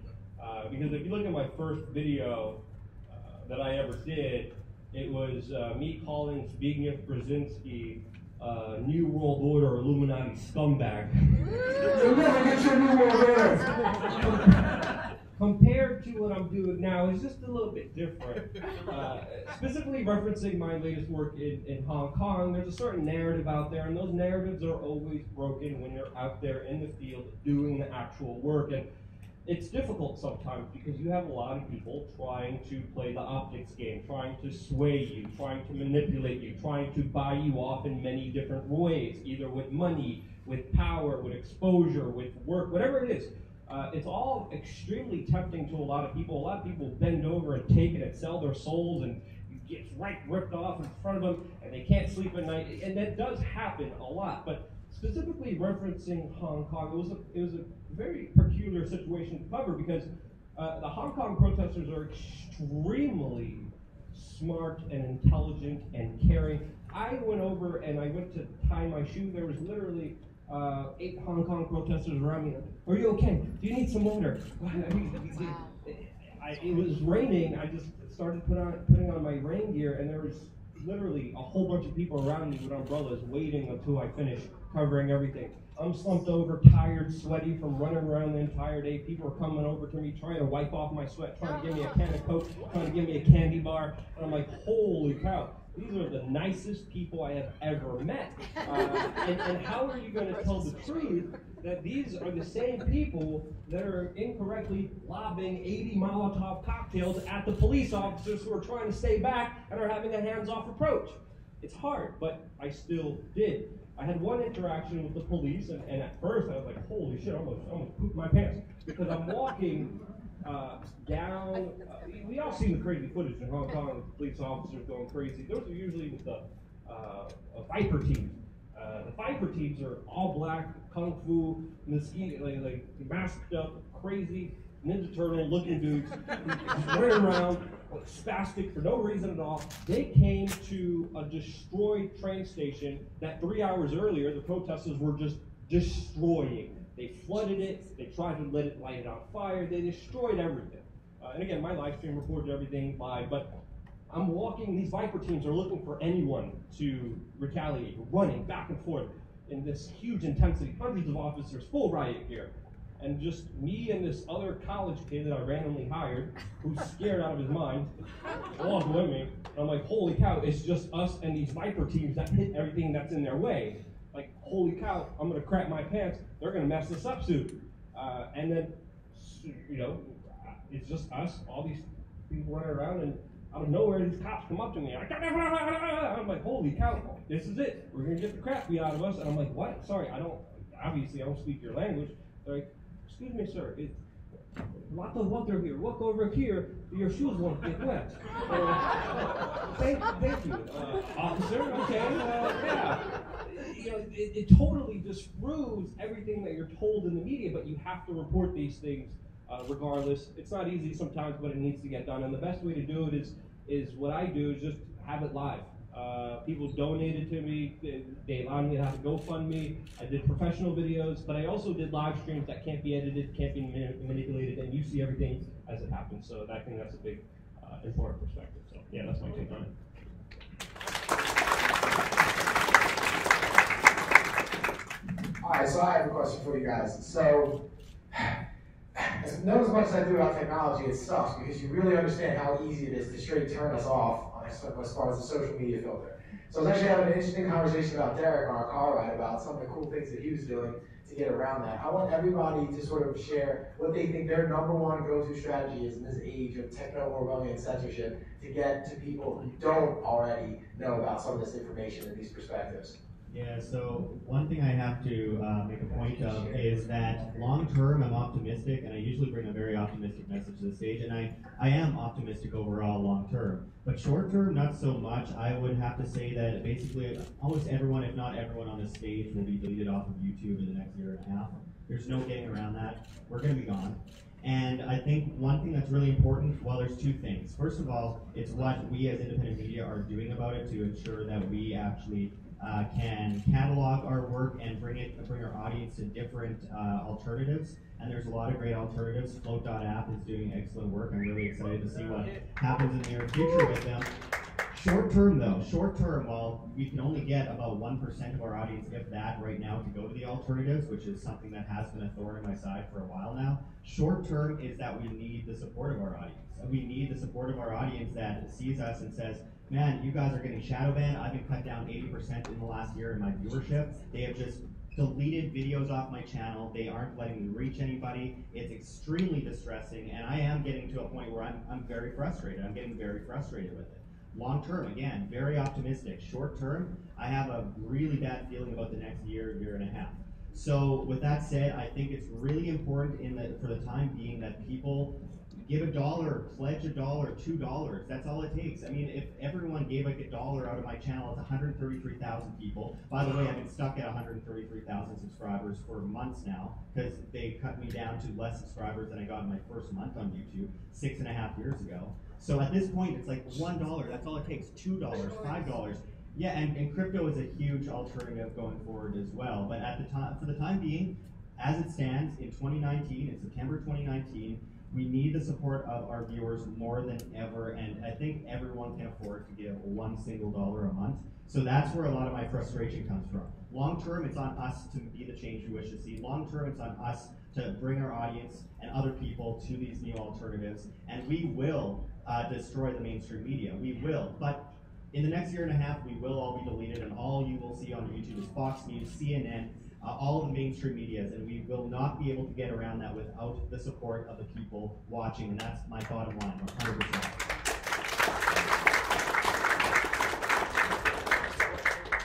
because if you look at my first video that I ever did, it was me calling Zbigniew Brzezinski New World Order Illuminati scumbag. You'll never get your New World Order. Compared to what I'm doing now, it's just a little bit different. Specifically referencing my latest work in Hong Kong, there's a certain narrative out there, and those narratives are always broken when you're out there in the field doing the actual work. And it's difficult sometimes because you have a lot of people trying to play the optics game, trying to sway you, trying to manipulate you, trying to buy you off in many different ways, either with money, with power, with exposure, with work, whatever it is. It's all extremely tempting to a lot of people. A lot of people bend over and take it and sell their souls, and you get ripped off in front of them, and they can't sleep at night. And that does happen a lot. But specifically referencing Hong Kong, it was a very peculiar situation to cover because the Hong Kong protesters are extremely smart and intelligent and caring. I went over and I went to tie my shoe. There was literally 8 Hong Kong protesters around me. Are you okay? Do you need some water? It was raining. I just started putting on my rain gear, and there was literally a whole bunch of people around me with umbrellas waiting until I finished covering everything. I'm slumped over, tired, sweaty from running around the entire day. People are coming over to me, trying to wipe off my sweat, trying to give me a can of Coke, trying to give me a candy bar. And I'm like, holy cow. These are the nicest people I have ever met. And how are you going to tell the truth that these are the same people that are incorrectly lobbing 80 Molotov cocktails at the police officers who are trying to stay back and are having a hands-off approach? It's hard, but I still did. I had one interaction with the police, and at first I was like, holy shit, I'm gonna poop my pants. Because I'm walking down, we all seen the crazy footage in Hong Kong with the police officers going crazy. Those are usually with the Viper teams. The Viper teams are all black, kung fu, mosquito, like masked up, crazy, Ninja Turtle looking dudes, running around, spastic for no reason at all. They came to a destroyed train station that 3 hours earlier the protesters were just destroying. They flooded it, they tried to light it on fire, they destroyed everything. And again, my live stream recorded everything live, but I'm walking, these Viper teams are looking for anyone to retaliate, running back and forth in this huge intensity, hundreds of officers, full riot gear. And just me and this other college kid that I randomly hired, who's scared out of his mind, along with me. And I'm like, holy cow, it's just us and these Viper teams that hit everything that's in their way. Like, holy cow, I'm gonna crap my pants, they're gonna mess this up soon. And then, it's just us, all these people running around, and out of nowhere, these cops come up to me. I'm like, holy cow, this is it. We're gonna get the crap beat out of us. And I'm like, what? Sorry, I don't speak your language. They're like, excuse me, sir, lots of water here. Walk over here, your shoes won't get wet. Thank you, officer. Okay, yeah. It totally disproves everything that you're told in the media, but you have to report these things regardless. It's not easy sometimes, but it needs to get done. And the best way to do it is what I do is just have it live. People donated to me, they allowed me to have a GoFundMe. I did professional videos, but I also did live streams that can't be edited, can't be manipulated, and you see everything as it happens. So I think that's a big, important perspective. So yeah, that's my take on it. All right, so I have a question for you guys. So, know as much as I do about technology, it sucks because you really understand how easy it is to straight turn us off as far as the social media filter. So I was actually having an interesting conversation about Derek on our car ride about some of the cool things that he was doing to get around that. I want everybody to sort of share what they think their number one go-to strategy is in this age of techno-Orwellian censorship to get to people who don't already know about some of this information and these perspectives. Yeah, so one thing I have to make a point of is that long term I'm optimistic, and I usually bring a very optimistic message to the stage, and I am optimistic overall long term. But short term, not so much. I would have to say that basically almost everyone, if not everyone on this stage, will be deleted off of YouTube in the next year and a half. There's no getting around that. We're going to be gone. And I think one thing that's really important, well, there's two things. First of all, it's what we as independent media are doing about it to ensure that we actually can catalog our work and bring our audience to different alternatives. And there's a lot of great alternatives. Float.app is doing excellent work. I'm really excited to see what happens in the near future with them. Short term though, while we can only get about 1% of our audience, if that, right now to go to the alternatives, which is something that has been a thorn in my side for a while now. Short term is that we need the support of our audience. We need the support of our audience that sees us and says, man, you guys are getting shadow banned. I've been cut down 80% in the last year in my viewership. They have just deleted videos off my channel. They aren't letting me reach anybody. It's extremely distressing, and I am getting to a point where I'm very frustrated. I'm getting very frustrated with it. Long term, again, very optimistic. Short term, I have a really bad feeling about the next year and a half. So with that said, I think it's really important for the time being that people give $1, pledge $1, $2. That's all it takes. I mean, if everyone gave like $1 out of my channel, it's 133,000 people. By the way, I've been stuck at 133,000 subscribers for months now because they cut me down to less subscribers than I got in my first month on YouTube 6.5 years ago. So at this point, it's like $1. That's all it takes. $2, $5. Yeah, and crypto is a huge alternative going forward as well. But at the time, for the time being, as it stands in 2019, in September 2019, we need the support of our viewers more than ever, and I think everyone can afford to give $1 single a month. So that's where a lot of my frustration comes from. Long term, it's on us to be the change we wish to see. Long term, it's on us to bring our audience and other people to these new alternatives, and we will destroy the mainstream media. We will, but in the next year and a half, we will all be deleted, and all you will see on YouTube is Fox News, CNN, all of the mainstream medias, and we will not be able to get around that without the support of the people watching, and that's my bottom line, 100%.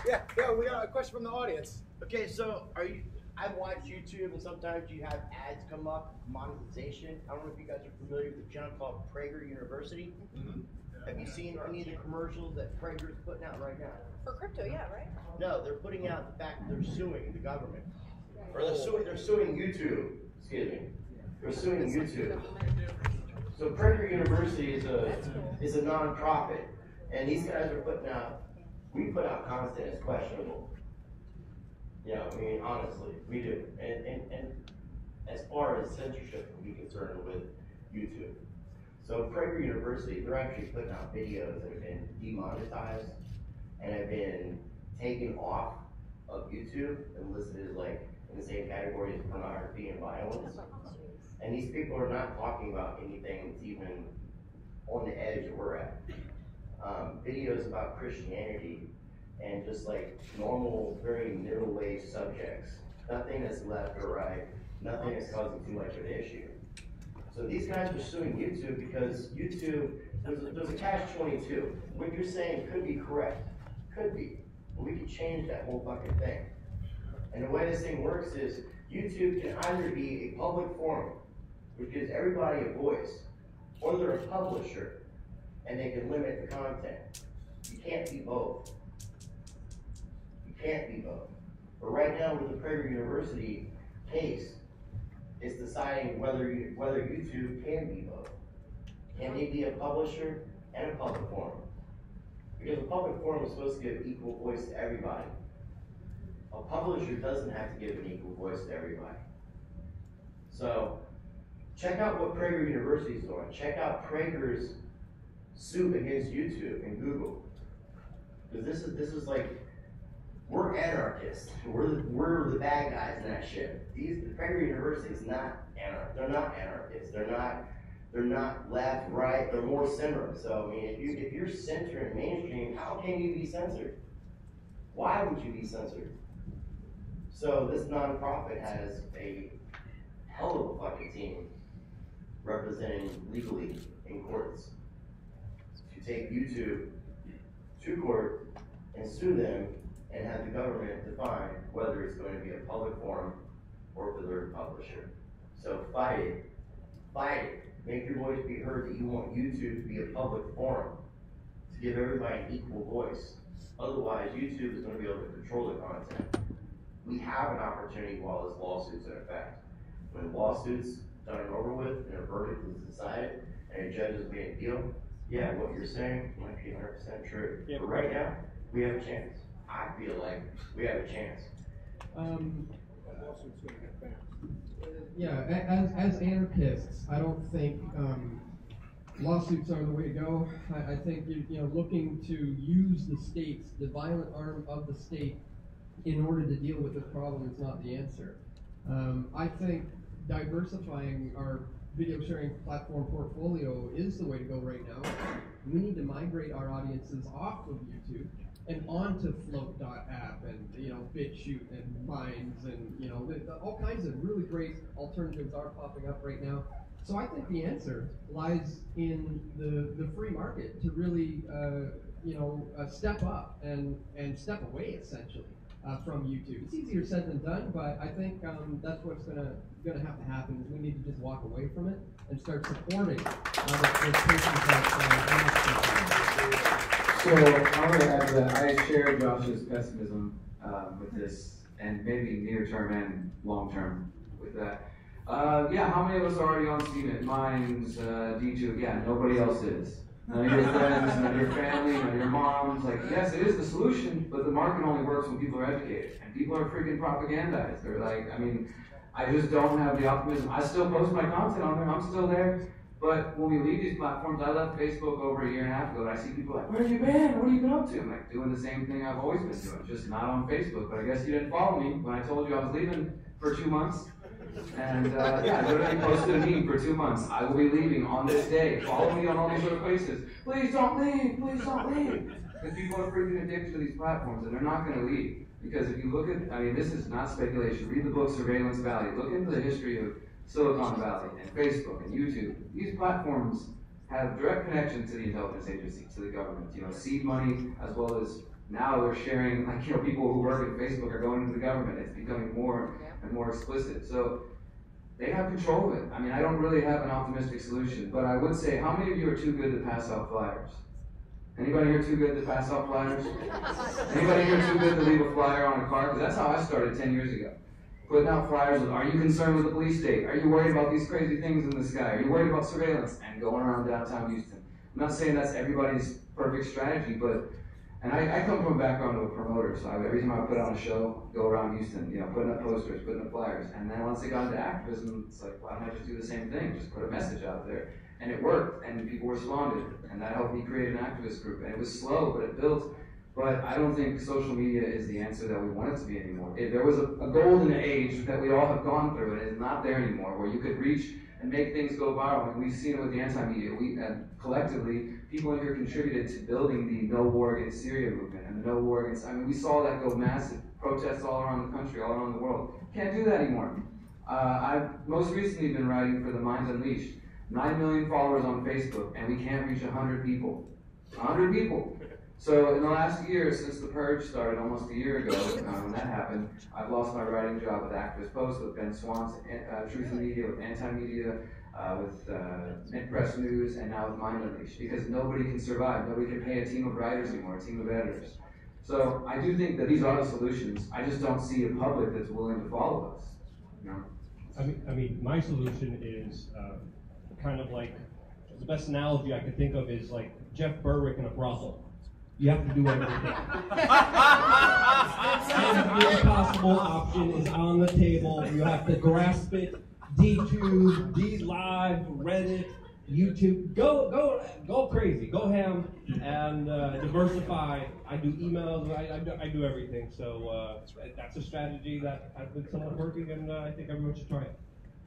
Yeah, we got a question from the audience. Okay, so I watch YouTube and sometimes you have ads come up, monetization. I don't know if you guys are familiar with a channel called Prager University. Mm-hmm. Have you seen any of the commercials that Prager is putting out right now? For crypto, yeah, right? No, they're putting out the fact that they're suing the government. Or they're suing YouTube. Excuse me. They're suing YouTube. So Prager University is a non-profit, and these guys are putting out. We put out content that's questionable. Yeah, I mean, honestly, we do. And as far as censorship can be concerned with YouTube. So Prager University, they're actually putting out videos that have been demonetized and have been taken off of YouTube and listed as like in the same category as pornography and violence. And these people are not talking about anything that's even on the edge that we're at. Videos about Christianity and just like normal, very middle-aged subjects. Nothing that's left or right, nothing that's causing too much of an issue. So these guys are suing YouTube because YouTube, there's a catch-22. What you're saying could be correct, could be, but we could change that whole fucking thing. And the way this thing works is YouTube can either be a public forum, which gives everybody a voice, or they're a publisher, and they can limit the content. You can't be both. You can't be both. But right now with the Prager University case, it's deciding whether YouTube can be both. Can they be a publisher and a public forum? Because a public forum is supposed to give equal voice to everybody. A publisher doesn't have to give an equal voice to everybody. So check out what Prager University is doing. Check out Prager's suit against YouTube and Google. Because this is like, we're anarchists. We're the bad guys in that shit. The Prager University is not they're not anarchists. They're not They're not left, right, they're more center. So, I mean, if you're center and mainstream, how can you be censored? Why would you be censored? So this nonprofit has a hell of a fucking team representing legally in courts to take YouTube to court and sue them and have the government define whether it's going to be a public forum or for their publisher. So fight it. Fight it. Make your voice be heard that you want YouTube to be a public forum, to give everybody an equal voice. Otherwise, YouTube is going to be able to control the content. We have an opportunity while this lawsuit's in effect. When the lawsuit's done and over with, and a verdict is decided, and a judge has made a deal, yeah, what you're saying might be 100% true. But right now, we have a chance. I feel like we have a chance. Yeah, as anarchists, I don't think lawsuits are the way to go. I think looking to use the states, the violent arm of the state, in order to deal with this problem is not the answer. I think diversifying our video sharing platform portfolio is the way to go right now. We need to migrate our audiences off of YouTube and onto Float.app and BitChute and Minds and all kinds of really great alternatives are popping up right now. So I think the answer lies in the free market to really step up and step away essentially from YouTube. It's easier said than done, but I think that's what's gonna have to happen. Is we need to just walk away from it and start supporting the patients that. So I want to add that I share Josh's pessimism with this, and maybe near term and long term with that. Yeah, how many of us are already on CNET, Minds, D2? Yeah, nobody else is. None of your friends, none of your family, none of your moms. Like, yes, it is the solution, but the market only works when people are educated. And people are freaking propagandized. They're like, I mean, I just don't have the optimism. I still post my content on there, I'm still there. But when we leave these platforms, I left Facebook over a year and a half ago, and I see people like, where have you been? What have you been up to? I'm like, doing the same thing I've always been doing, just not on Facebook. But I guess you didn't follow me when I told you I was leaving for 2 months. And yeah, I literally posted a meme for 2 months. I will be leaving on this day. Follow me on all these other places. Please don't leave. Please don't leave. Because people are freaking addicted to these platforms, and they're not going to leave. Because if you look at, I mean, this is not speculation. Read the book Surveillance Valley. Look into the history of Silicon Valley and Facebook and YouTube. These platforms have direct connection to the intelligence agency, to the government. Seed money, as well as now they're sharing, like, people who work at Facebook are going into the government. It's becoming more and more explicit. So they have control of it. I mean, I don't really have an optimistic solution, but I would say, how many of you are too good to pass out flyers? Anybody here too good to pass out flyers? Anybody here too good to leave a flyer on a car? Because that's how I started 10 years ago. Putting out flyers with, are you concerned with the police state? Are you worried about these crazy things in the sky? Are you worried about surveillance? And going around downtown Houston. I'm not saying that's everybody's perfect strategy, but, and I come from a background of a promoter, so every time I put on a show, go around Houston, putting up posters, putting up flyers. And then once I got into activism, it's like, why don't I just do the same thing? Just put a message out there. And it worked, and people responded. And that helped me create an activist group. And it was slow, but it built. But I don't think social media is the answer that we want it to be anymore. There was a golden age that we all have gone through, and it's not there anymore, where you could reach and make things go viral. And we've seen it with the anti-media. We collectively, people in here contributed to building the No War Against Syria movement and the No War Against, I mean, we saw that go massive. Protests all around the country, all around the world. Can't do that anymore. I've most recently been writing for the Minds Unleashed. 9 million followers on Facebook, and we can't reach 100 people. 100 people. So in the last year, since the purge started almost a year ago, when that happened, I've lost my writing job with Activist Post, with Ben Swan's Truth and Media, with Anti-Media, with Mint Press News, and now with Mind Unleashed, because nobody can survive. Nobody can pay a team of writers anymore, a team of editors. So I do think that these are the solutions. I just don't see a public that's willing to follow us. I mean, my solution is kind of like, the best analogy I could think of is like Jeff Berwick in a brothel. You have to do everything. Every possible option is on the table. You have to grasp it. D2, D-Live, Reddit, YouTube. Go crazy. Go ham and diversify. I do emails. I do everything. So that's a strategy that I've been somewhat working, and I think everyone should try it.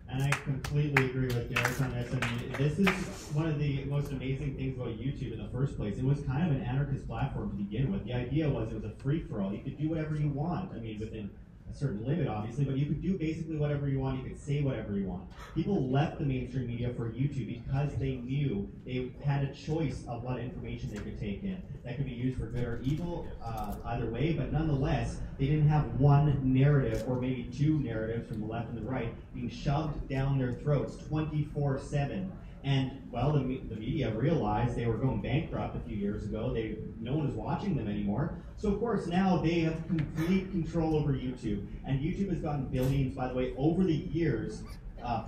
And I completely agree with Derek on this. I mean, this is one of the most amazing things about YouTube in the first place. It was kind of an anarchist platform to begin with. The idea was it was a free-for-all. You could do whatever you want. I mean, within a certain limit, obviously, but you could do basically whatever you want. You could say whatever you want. People left the mainstream media for YouTube because they knew they had a choice of what information they could take in. That could be used for good or evil, either way, but nonetheless, they didn't have one narrative or maybe two narratives from the left and the right being shoved down their throats 24/7. And, well, the media realized they were going bankrupt a few years ago. No one was watching them anymore. So, of course, now they have complete control over YouTube. And YouTube has gotten billions, by the way, over the years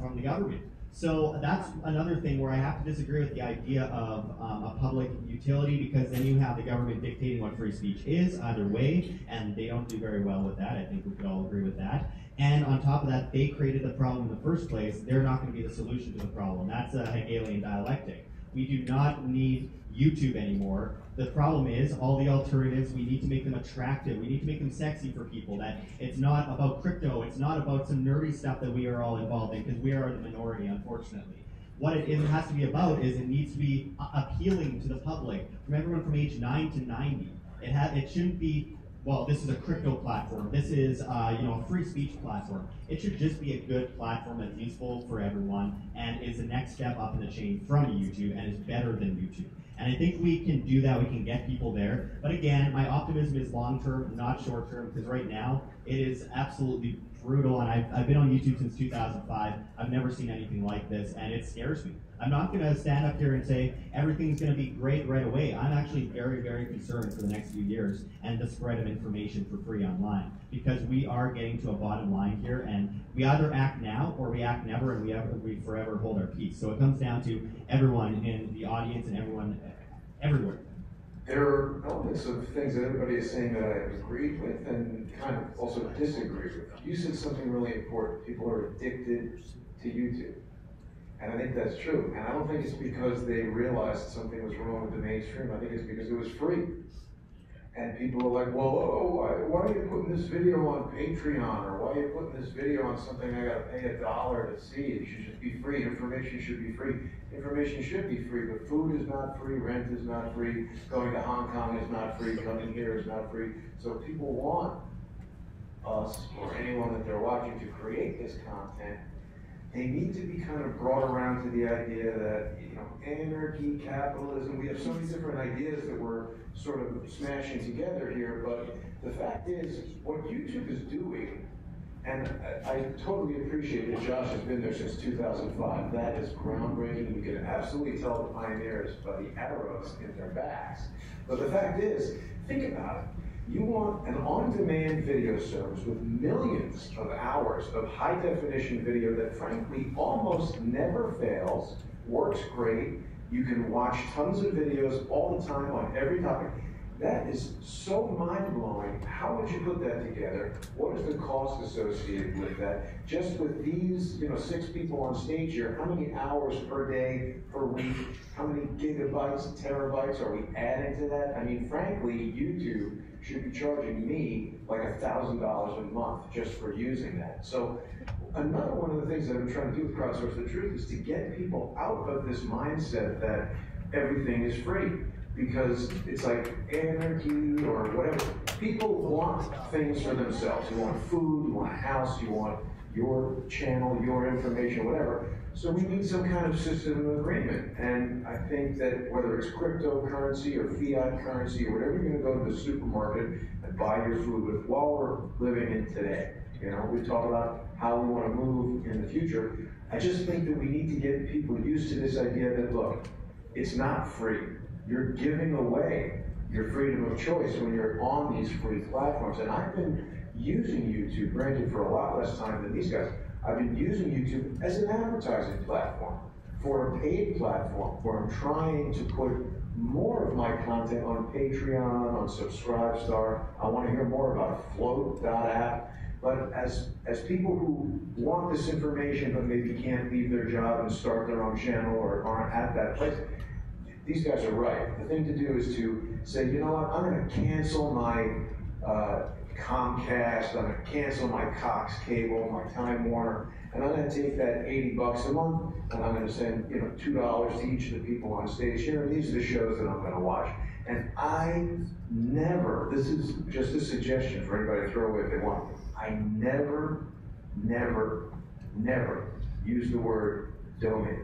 from the government. So that's another thing where I have to disagree with the idea of a public utility, because then you have the government dictating what free speech is either way, and they don't do very well with that. I think we could all agree with that. And on top of that, they created the problem in the first place. They're not going to be the solution to the problem. That's a Hegelian dialectic. We do not need YouTube anymore. The problem is all the alternatives, we need to make them attractive. We need to make them sexy for people. That it's not about crypto. It's not about some nerdy stuff that we are all involved in, because we are the minority, unfortunately. What it has to be about is it needs to be appealing to the public, from everyone from age 9 to 90. It shouldn't be, well, this is a crypto platform. This is a free speech platform. It should just be a good platform that's useful for everyone and is the next step up in the chain from YouTube and is better than YouTube. And I think we can do that. We can get people there. But again, my optimism is long-term, not short-term, because right now it is absolutely brutal. And I've been on YouTube since 2005. I've never seen anything like this, and it scares me. I'm not going to stand up here and say everything's going to be great right away. I'm actually very, very concerned for the next few years and the spread of information for free online, because we are getting to a bottom line here, and we either act now or we act never, and we forever hold our peace. So it comes down to everyone in the audience and everyone everywhere. There are elements of things that everybody is saying that I agreed with and kind of also disagree with. You said something really important. People are addicted to YouTube. And I think that's true. And I don't think it's because they realized something was wrong with the mainstream. I think it's because it was free. And people are like, well, why are you putting this video on Patreon? Or why are you putting this video on something I gotta pay $1 to see? It should just be free. Information should be free. Information should be free, but food is not free, rent is not free, going to Hong Kong is not free, coming here is not free. So people want us or anyone that they're watching to create this content. They need to be kind of brought around to the idea that, anarchy, capitalism, we have so many different ideas that we're sort of smashing together here, but the fact is, what YouTube is doing, and I totally appreciate that Josh has been there since 2005. That is groundbreaking. You can absolutely tell the pioneers by the arrows in their backs. But the fact is, think about it. You want an on-demand video service with millions of hours of high-definition video that, frankly, almost never fails, works great. You can watch tons of videos all the time on every topic. That is so mind-blowing. How would you put that together? What is the cost associated with that? Just with these, 6 people on stage here, how many hours per day, per week, how many gigabytes, terabytes are we adding to that? I mean, frankly, YouTube should be charging me like $1,000 a month just for using that. So another one of the things that I'm trying to do with Crowdsource the Truth is to get people out of this mindset that everything is free, because it's like anarchy or whatever. People want things for themselves. You want food, you want a house, you want your channel, your information, whatever. So we need some kind of system of agreement. And I think that whether it's cryptocurrency or fiat currency or whatever you're going to go to the supermarket and buy your food with while we're living in today. We talk about how we want to move in the future. I just think that we need to get people used to this idea that, look, it's not free. You're giving away your freedom of choice when you're on these free platforms. And I've been using YouTube, granted for a lot less time than these guys. I've been using YouTube as an advertising platform, for a paid platform, where I'm trying to put more of my content on Patreon, on Subscribestar. I want to hear more about Float.app. But as people who want this information but maybe can't leave their job and start their own channel or aren't at that place, these guys are right. The thing to do is to say, you know what, I'm going to cancel my Comcast, I'm gonna cancel my Cox cable, my Time Warner, and I'm gonna take that $80 a month, and I'm gonna send, you know, $2 to each of the people on stage here, and these are the shows that I'm gonna watch. And I never, this is just a suggestion for anybody to throw away if they want, I never use the word donate.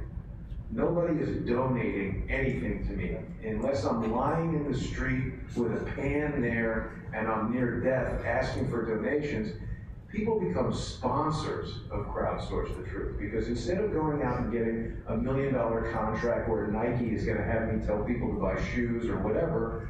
Nobody is donating anything to me unless I'm lying in the street with a pan there and I'm near death asking for donations. People become sponsors of Crowdsource the Truth, because instead of going out and getting $1 million contract where Nike is going to have me tell people to buy shoes or whatever,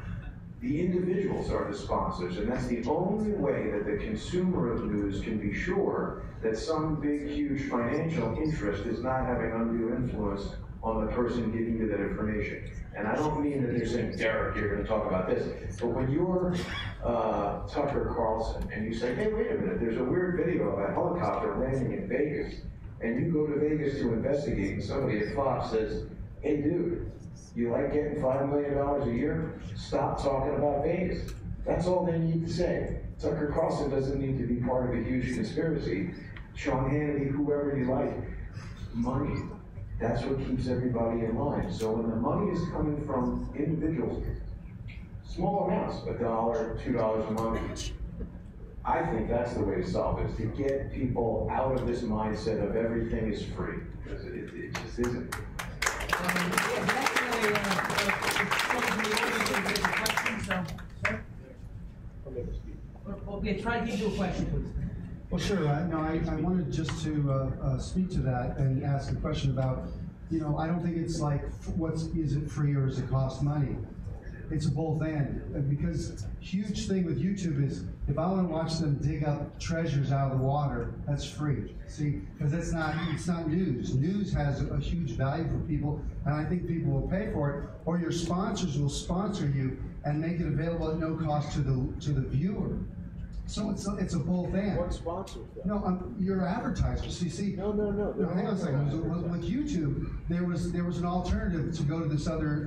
the individuals are the sponsors, and that's the only way that the consumer of news can be sure that some big, huge financial interest is not having undue influence on the person giving you that information. And I don't mean that they're saying, Derek, you're going to talk about this, but when you're Tucker Carlson and you say, hey, wait a minute, there's a weird video of a helicopter landing in Vegas, and you go to Vegas to investigate, and somebody at Fox says, hey, dude, you like getting $5 million a year? Stop talking about Vegas. That's all they need to say. Tucker Carlson doesn't need to be part of a huge conspiracy. Sean Hannity, whoever you like, money. That's what keeps everybody in line. So when the money is coming from individuals, small amounts, $1, $2 a month, I think that's the way to solve it, is to get people out of this mindset of everything is free, because it just isn't. Okay, try to give you a question, please. Well, sure. No, I wanted just to speak to that and ask a question about, you know, I don't think it's like, is it free or does it cost money? It's a both and, because huge thing with YouTube is if I want to watch them dig up treasures out of the water, that's free. See, because it's not news. News has a huge value for people, and I think people will pay for it. Or your sponsors will sponsor you and make it available at no cost to the viewer. So it's a both and. What sponsors? No, your advertisers. See. No, hang on a second. With YouTube, there was an alternative to go to this other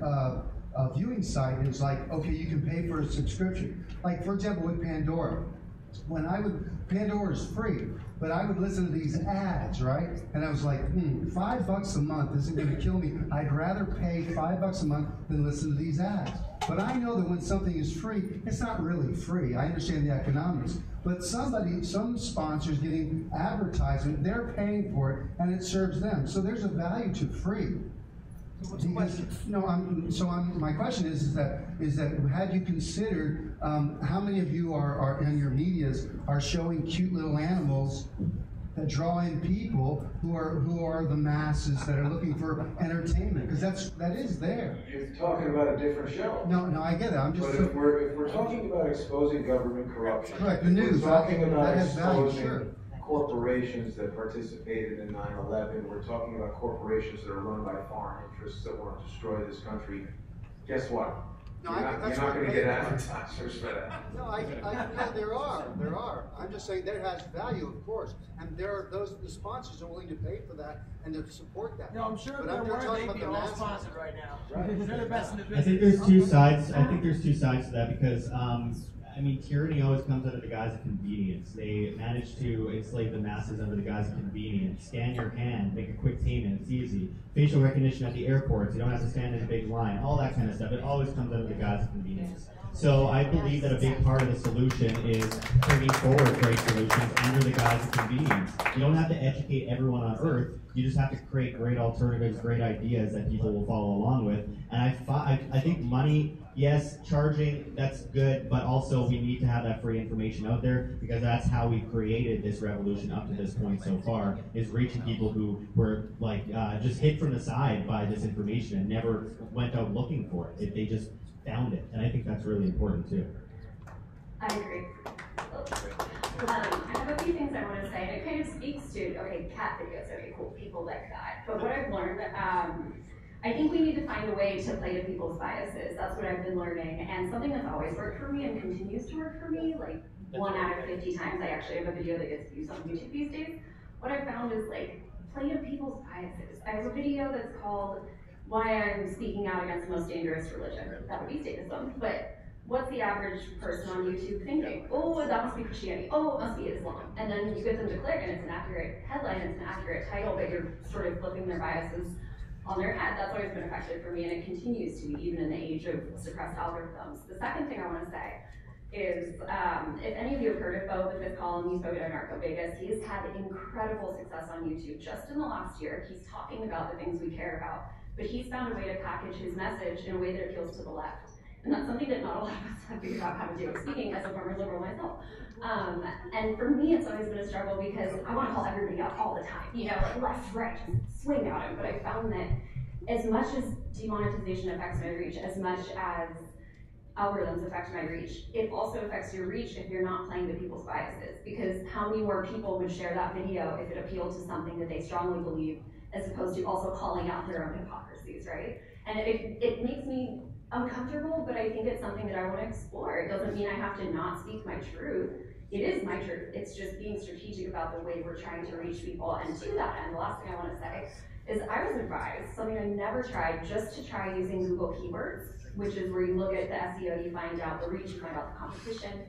viewing site. It was like, okay, you can pay for a subscription. Like, for example, with Pandora. Pandora is free, but I would listen to these ads, right? And I was like, $5 a month isn't going to kill me. I'd rather pay $5 a month than listen to these ads. But I know that when something is free, it's not really free. I understand the economics. But some sponsor's getting advertisement, they're paying for it, and it serves them. So there's a value to free. My question is that had you considered how many of you are in your medias are showing cute little animals that draw in people who are the masses that are looking for entertainment, because that is there. You're talking about a different show. No, I get it. I'm just. But if we're talking about exposing government corruption, correct, the news. We're talking about exposing sure. corporations that participated in 9/11. We're talking about corporations that are run by foreign interests that want to destroy this country. Guess what? No, you're not going to get advertisers for that. No, there are. I'm just saying there has value, of course, and the sponsors are willing to pay for that and to support that. No, I'm sure but there talking they'd be all sponsored right now. Right. They're the best in the business. I think there's two sides. I think there's two sides to that, because tyranny always comes under the guise of convenience. They manage to enslave the masses under the guise of convenience. Scan your hand, make a quick payment, it's easy. Facial recognition at the airports, you don't have to stand in a big line, all that kind of stuff. It always comes under the guise of convenience. So I believe that a big part of the solution is bringing forward great solutions under the guise of convenience. You don't have to educate everyone on Earth. You just have to create great alternatives, great ideas that people will follow along with. And I think money, yes, charging, that's good, but also we need to have that free information out there, because that's how we've created this revolution up to this point so far, is reaching people who were just hit from the side by this information and never went out looking for it. They just found it, and I think that's really important too. I agree. I have a few things I want to say, and it kind of speaks to, okay, cat videos, okay, cool, people like that. But what I've learned, I think we need to find a way to play to people's biases. That's what I've been learning. And something that's always worked for me and continues to work for me, like 1 out of 50 times I actually have a video that gets views on YouTube these days. What I've found is play to people's biases. I have a video that's called Why I'm Speaking Out Against the Most Dangerous Religion. That would be statism, but what's the average person on YouTube thinking? Oh, that must be Christianity. Oh, it must be Islam. And then you get them to click, and it's an accurate headline, it's an accurate title, but you're sort of flipping their biases on their head. That's always been effective for me, and it continues to be, even in the age of suppressed algorithms. The second thing I want to say is, if any of you have heard of Bo, the fifth column, he spoke at Anarcho Vegas. He's had incredible success on YouTube just in the last year. He's talking about the things we care about, but he's found a way to package his message in a way that appeals to the left. And that's something that not a lot of us have figured out how to do, speaking as a former liberal myself. And for me, it's always been a struggle because I want to call everybody out all the time, you know, like left, right, just swing at them. But I found that as much as demonetization affects my reach, as much as algorithms affect my reach, it also affects your reach if you're not playing to people's biases. Because how many more people would share that video if it appealed to something that they strongly believe, as opposed to also calling out their own hypocrisies, right? And it makes me uncomfortable, but I think it's something that I want to explore. It doesn't mean I have to not speak my truth. It is my truth. It's just being strategic about the way we're trying to reach people. And to that end, the last thing I want to say is I was advised, something I never tried, just to try using Google keywords, which is where you look at the SEO, you find out the reach, you find out the competition.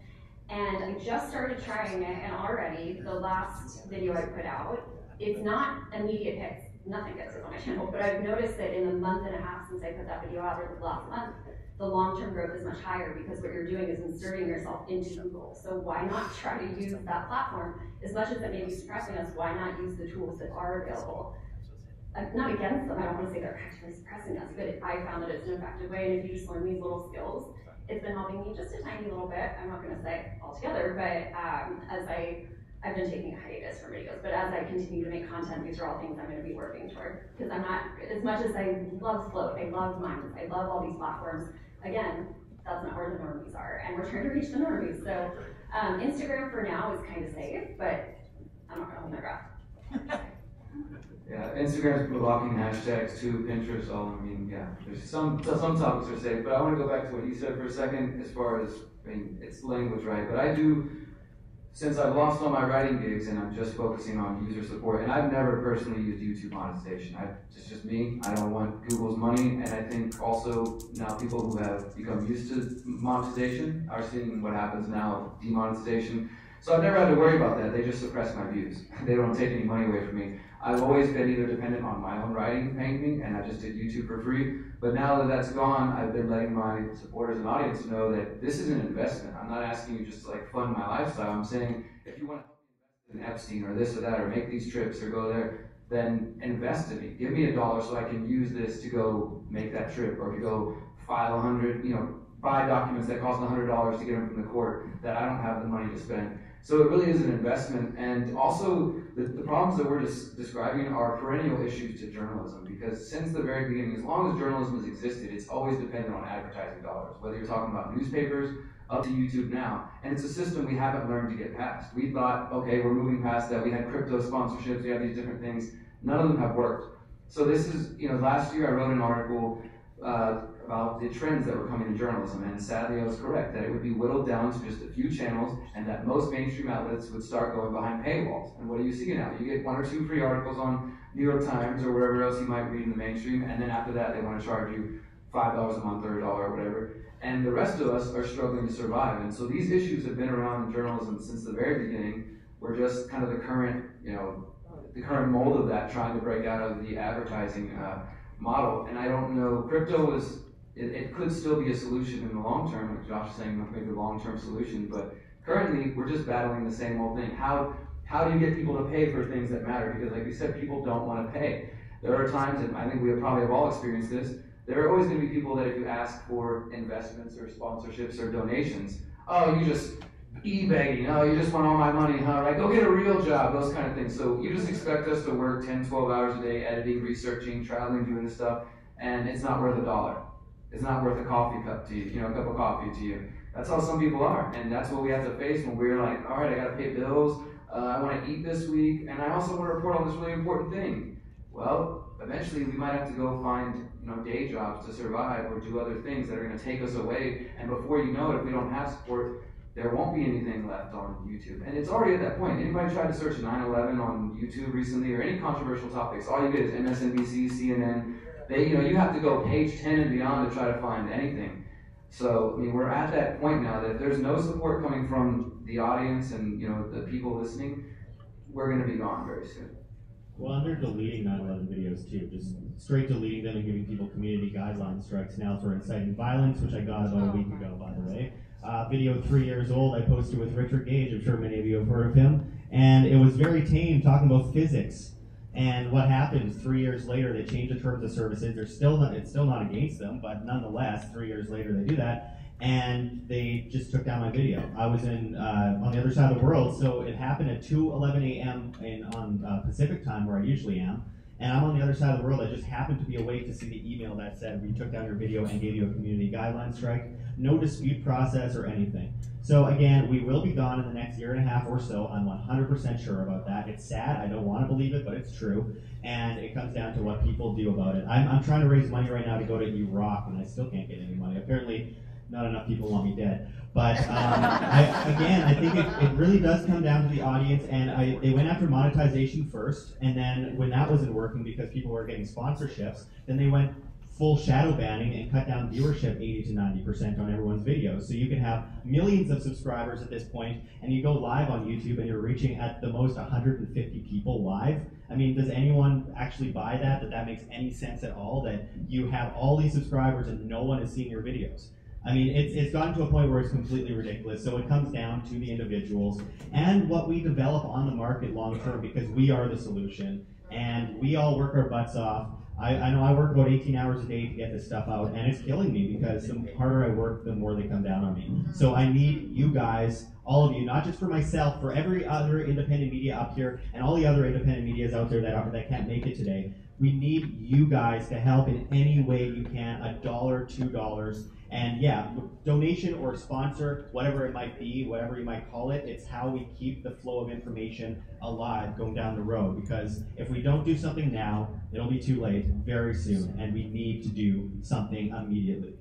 And I just started trying it, and already the last video I put out, it's not immediate hits. Nothing gets it on my channel, but I've noticed that in the month and a half since I put that video out, or the last month, the long-term growth is much higher because what you're doing is inserting yourself into Google. So why not try to use that platform? As much as it may be suppressing us, why not use the tools that are available? I'm not against them, I don't want to say they're actually suppressing us, but I found that it's an effective way, and if you just learn these little skills, it's been helping me just a tiny little bit. I'm not going to say altogether, but as I've been taking a hiatus from videos, but as I continue to make content, these are all things I'm going to be working toward. Because I'm not, as much as I love Float, I love Minds, I love all these platforms, again, that's not where the normies are, and we're trying to reach the normies. So Instagram for now is kind of safe, but I'm not going to hold my breath. Yeah, Instagram's blocking hashtags too, Pinterest, I mean, yeah, there's some topics are safe, but I want to go back to what you said for a second as far as, I mean, it's language, right? But I do, since I've lost all my writing gigs and I'm just focusing on user support, and I've never personally used YouTube monetization. It's just me. I don't want Google's money, and I think also now people who have become used to monetization are seeing what happens now with demonetization. So I've never had to worry about that. They just suppress my views. They don't take any money away from me. I've always been either dependent on my own writing, painting, and I just did YouTube for free. But now that that's gone, I've been letting my supporters and audience know that this is an investment. I'm not asking you just to like fund my lifestyle. I'm saying if you want to invest in Epstein or this or that or make these trips or go there, then invest in me. Give me $1 so I can use this to go make that trip or to go file 100, buy documents that cost $100 to get them from the court that I don't have the money to spend. So it really is an investment, and also the problems that we're describing are perennial issues to journalism, because since the very beginning, as long as journalism has existed, it's always dependent on advertising dollars, whether you're talking about newspapers, up to YouTube now, and it's a system we haven't learned to get past. We thought, okay, we're moving past that, we had crypto sponsorships, we have these different things, none of them have worked. So this is, last year I wrote an article about the trends that were coming in journalism, and sadly I was correct, that it would be whittled down to just a few channels, and that most mainstream outlets would start going behind paywalls. And what do you see now? You get 1 or 2 free articles on New York Times or wherever else you might read in the mainstream, and then after that they want to charge you $5 a month or $1 or whatever. And the rest of us are struggling to survive. And so these issues have been around in journalism since the very beginning. We're just kind of the current, the current mold of that, trying to break out of the advertising model. And I don't know, crypto is, it could still be a solution in the long term, like Josh is saying, maybe a long-term solution, but currently we're just battling the same old thing. How do you get people to pay for things that matter? Because like we said, people don't want to pay. There are times, and I think we probably have all experienced this, there are always going to be people that if you ask for investments or sponsorships or donations, oh, you just e-begging, oh, you just want all my money, huh? Right? Go get a real job, those kind of things. So you just expect us to work 10, 12 hours a day, editing, researching, traveling, doing this stuff, and it's not worth $1. It's not worth a coffee cup to you, a cup of coffee to you. That's how some people are, and that's what we have to face when we're like, all right, I got to pay bills, I want to eat this week, and I also want to report on this really important thing. Well, eventually we might have to go find day jobs to survive or do other things that are going to take us away, and before you know it, if we don't have support, there won't be anything left on YouTube. And it's already at that point. Anybody tried to search 9/11 on YouTube recently or any controversial topics, all you get is MSNBC, CNN. You have to go page 10 and beyond to try to find anything. So, I mean, we're at that point now that if there's no support coming from the audience and, you know, the people listening, we're going to be gone very soon. Well, and they're deleting 9/11 videos too, just straight deleting them and giving people community guideline strikes now for inciting violence, which I got about a week ago, by the way. Video 3 years old, I posted with Richard Gage, I'm sure many of you have heard of him, and it was very tame, talking about physics. And what happened is 3 years later, they changed the terms of services. It's still not against them, but nonetheless, 3 years later they do that. And they just took down my video. I was on the other side of the world, so it happened at 2:11 a.m. on Pacific time, where I usually am. And I'm on the other side of the world. I just happened to be awake to see the email that said, we took down your video and gave you a community guideline strike. No dispute process or anything. So again, we will be gone in the next year and a half or so. I'm 100% sure about that. It's sad. I don't want to believe it, but it's true. And it comes down to what people do about it. I'm trying to raise money right now to go to Iraq, and I still can't get any money. Apparently, not enough people want me dead. But I think it really does come down to the audience, and they went after monetization first, and then when that wasn't working because people were getting sponsorships, then they went full shadow banning and cut down viewership 80 to 90% on everyone's videos. So you can have millions of subscribers at this point, and you go live on YouTube and you're reaching at the most 150 people live. I mean, does anyone actually buy that makes any sense at all, that you have all these subscribers and no one is seeing your videos? I mean, it's gotten to a point where it's completely ridiculous. So it comes down to the individuals and what we develop on the market long term, because we are the solution and we all work our butts off. I know I work about 18 hours a day to get this stuff out, and it's killing me because the harder I work, the more they come down on me. So I need you guys, all of you, not just for myself, for every other independent media up here and all the other independent medias out there that can't make it today. We need you guys to help in any way you can, $1, $2. And yeah, donation or sponsor, whatever it might be, whatever you might call it, it's how we keep the flow of information alive going down the road. Because if we don't do something now, it'll be too late very soon, and we need to do something immediately.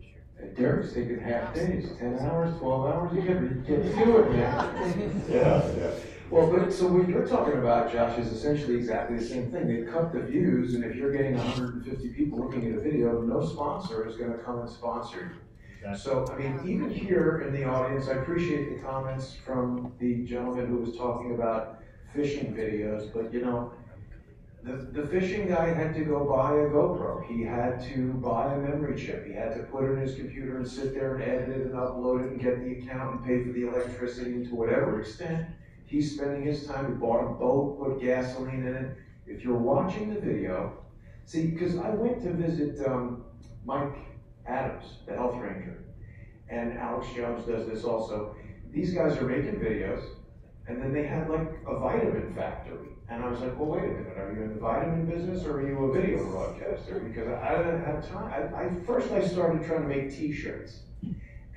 Derek's taking half days, 10 hours, 12 hours, you get to it, man. Yeah. Well, but so what you're talking about, Josh, is essentially exactly the same thing. They cut the views, and if you're getting 150 people looking at a video, no sponsor is going to come and sponsor you. So, I mean, even here in the audience, I appreciate the comments from the gentleman who was talking about fishing videos, but you know, the fishing guy had to go buy a GoPro. He had to buy a memory chip. He had to put it in his computer and sit there and edit it and upload it and get the account and pay for the electricity, and to whatever extent he's spending his time. He bought a boat, put gasoline in it. If you're watching the video, see, because I went to visit Mike Adams, the health ranger, and Alex Jones does this also. These guys are making videos, and then they had like a vitamin factory. And I was like, well, wait a minute, are you in the vitamin business or are you a video broadcaster? Because I didn't have time. First I started trying to make t-shirts.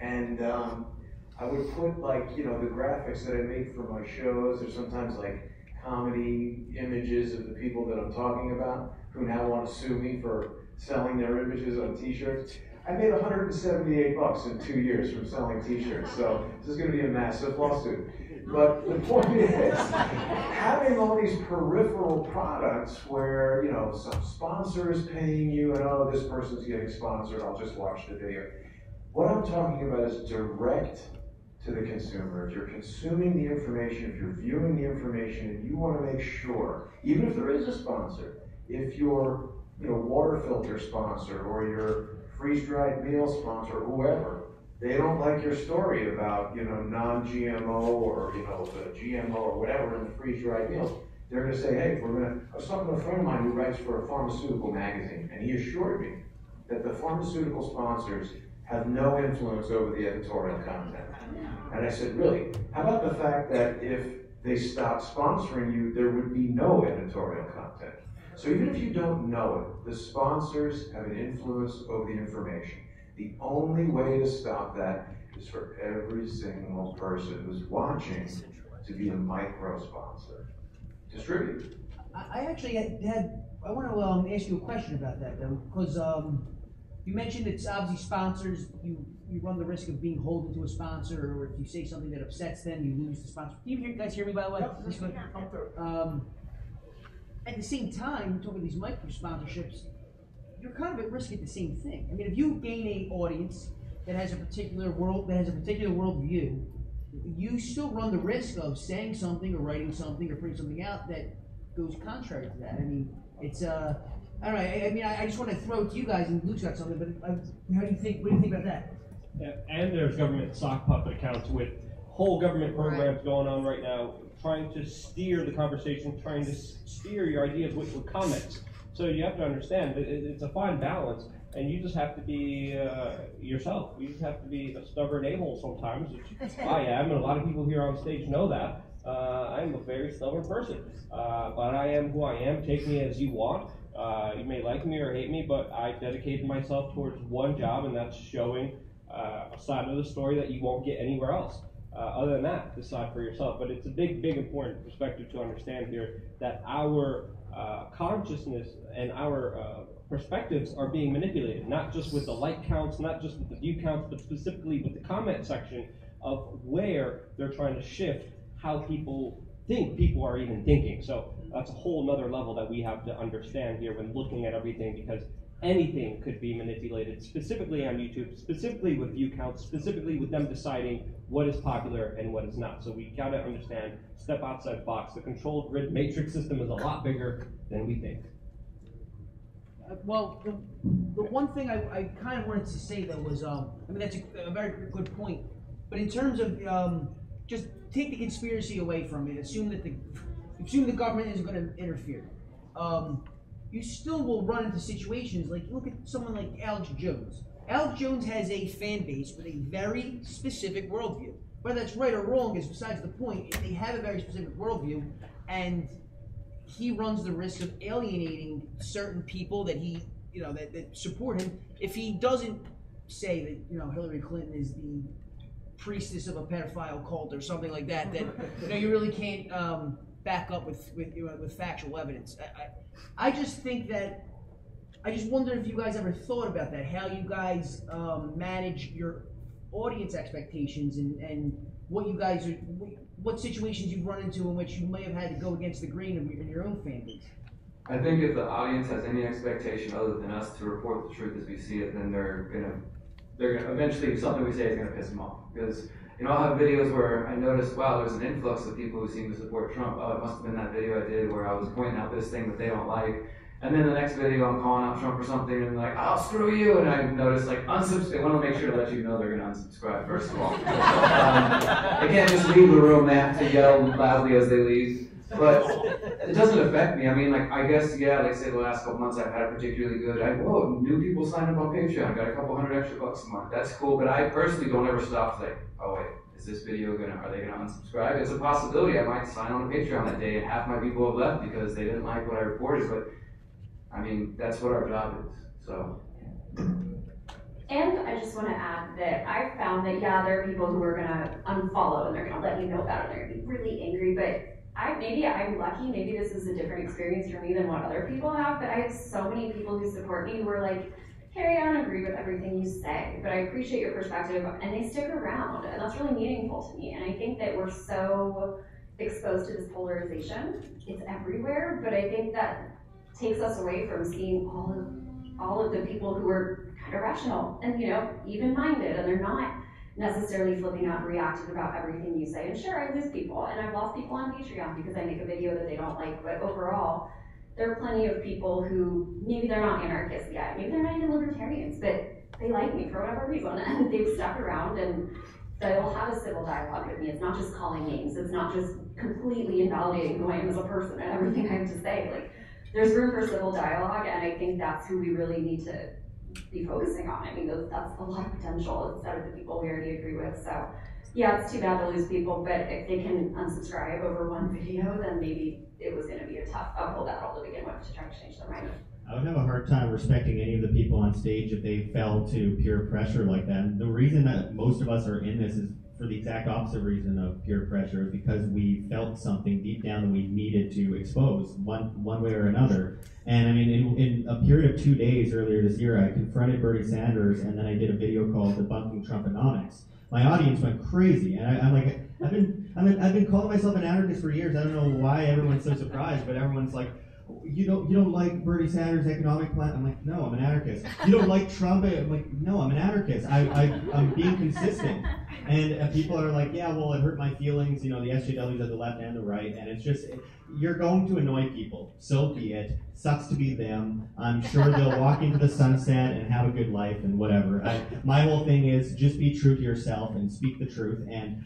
And I would put like, you know, the graphics that I make for my shows, or sometimes like comedy images of the people that I'm talking about, who now want to sue me for selling their images on t-shirts. I made $178 in 2 years from selling t-shirts, so this is going to be a massive lawsuit. But the point is, having all these peripheral products where, you know, some sponsor is paying you, and oh, this person's getting sponsored, I'll just watch the video. What I'm talking about is direct to the consumer. If you're consuming the information, if you're viewing the information, and you want to make sure, even if there is a sponsor, if your water filter sponsor or your freeze-dried meal sponsor, or whoever, they don't like your story about, non-GMO or, the GMO or whatever in the freeze-dried meals, they're going to say, hey, I was talking to a friend of mine who writes for a pharmaceutical magazine, and he assured me that the pharmaceutical sponsors have no influence over the editorial content. And I said, really? How about the fact that if they stopped sponsoring you, there would be no editorial content? So even if you don't know it, the sponsors have an influence over the information. The only way to stop that is for every single person who's watching to be a micro-sponsor. Distribute. I actually I want to ask you a question about that, though, because you mentioned it's obviously sponsors, you run the risk of being beholden to a sponsor, or if you say something that upsets them, you lose the sponsor. Can you guys hear me, by the way? Yep. At the same time, talking about these micro sponsorships, you're kind of at risk at the same thing. I mean, if you gain an audience that has a particular worldview, you still run the risk of saying something or writing something or putting something out that goes contrary to that. I mean, it's I don't know. I mean, I just want to throw it to you guys, and Luke's got something. But how do you think? What do you think about that? Yeah, and there's government sock puppet accounts with whole government programs going on right now, trying to steer the conversation, trying to steer your ideas with comments. So you have to understand that it's a fine balance, and you just have to be yourself. You just have to be a stubborn a-hole sometimes, which I am, and a lot of people here on stage know that. I am a very stubborn person, but I am who I am. Take me as you want. You may like me or hate me, but I dedicated myself towards one job, and that's showing a side of the story that you won't get anywhere else. Other than that, decide for yourself. But it's a big, important perspective to understand here that our consciousness and our perspectives are being manipulated, not just with the like counts, not just with the view counts, but specifically with the comment section of where they're trying to shift how people think people are even thinking. So that's a whole nother level that we have to understand here when looking at everything, because anything could be manipulated, specifically on YouTube, specifically with view counts, specifically with them deciding what is popular and what is not. So we gotta understand, step outside the box. The controlled grid matrix system is a lot bigger than we think. Well, the one thing I kind of wanted to say though was, I mean, that's a very good point. But in terms of just take the conspiracy away from it, assume that the government isn't going to interfere. You still will run into situations like, look at someone like Alex Jones. Alex Jones has a fan base with a very specific worldview. Whether that's right or wrong is besides the point. They have a very specific worldview, and he runs the risk of alienating certain people that he, that support him if he doesn't say that, Hillary Clinton is the priestess of a pedophile cult or something like that. That you really can't back up with factual evidence. I just think that I just wonder if you guys ever thought about that, how you guys manage your audience expectations and what you guys are, what situations you've run into in which you may have had to go against the grain in your own fan base. I think if the audience has any expectation other than us to report the truth as we see it, then they're gonna eventually something we say is gonna piss them off. Because I'll have videos where I notice, wow, there's an influx of people who seem to support Trump. Oh, it must have been that video I did where I was pointing out this thing that they don't like. And then the next video I'm calling out Trump or something and they're like, oh, screw you. And I notice like they want to make sure to let you know they're going to unsubscribe, first of all. They can't just leave the room, they have to yell loudly as they leave. But it doesn't affect me. I mean, like, I guess, yeah, like say the last couple months I've had it particularly good. New people signed up on Patreon, got a couple $100 extra a month. That's cool, but I personally don't ever stop to say, oh wait, is this video are they gonna unsubscribe? It's a possibility I might sign on to Patreon that day and half my people have left because they didn't like what I reported, but I mean, that's what our job is, so. And I just want to add that I found that, yeah, there are people who are going to unfollow and they're going to let you know about it and they're going to be really angry, but maybe I'm lucky, maybe this is a different experience for me than what other people have, but I have so many people who support me who are like, Carrie, I don't agree with everything you say, but I appreciate your perspective, and they stick around, and that's really meaningful to me. And I think that we're so exposed to this polarization. It's everywhere, but I think that takes us away from seeing all of the people who are kind of rational and, even-minded, and they're not necessarily flipping out and reacting about everything you say. And sure, I lose people, and I've lost people on Patreon because I make a video that they don't like, but overall, there are plenty of people who, maybe they're not anarchists yet, maybe they're not even libertarians, but they like me for whatever reason, and they've stuck around, and they'll have a civil dialogue with me. It's not just calling names, it's not just completely invalidating who I am as a person and everything I have to say. Like, there's room for civil dialogue, and I think that's who we really need to be focusing on. I mean, that's a lot of potential instead of the people we already agree with. So, yeah, it's too bad to lose people, but if they can unsubscribe over one video, then maybe it was going to be a tough uphill battle to begin with to try to change their mind. I would have a hard time respecting any of the people on stage if they fell to peer pressure like that. And the reason that most of us are in this is for the exact opposite reason of peer pressure, is because we felt something deep down that we needed to expose one way or another. And I mean, in a period of 2 days earlier this year, I confronted Bernie Sanders, and then I did a video called Debunking Trumponomics. My audience went crazy, and I'm like, I've been calling myself an anarchist for years. I don't know why everyone's so surprised, but everyone's like, you don't like Bernie Sanders' economic plan? I'm like, no, I'm an anarchist. You don't like Trump? I'm like, no, I'm an anarchist. I'm being consistent. And people are like, yeah, well, it hurt my feelings, the SJWs at the left and the right, and it's just, you're going to annoy people. So be it. Sucks to be them. I'm sure they'll walk into the sunset and have a good life and whatever. My whole thing is just be true to yourself and speak the truth and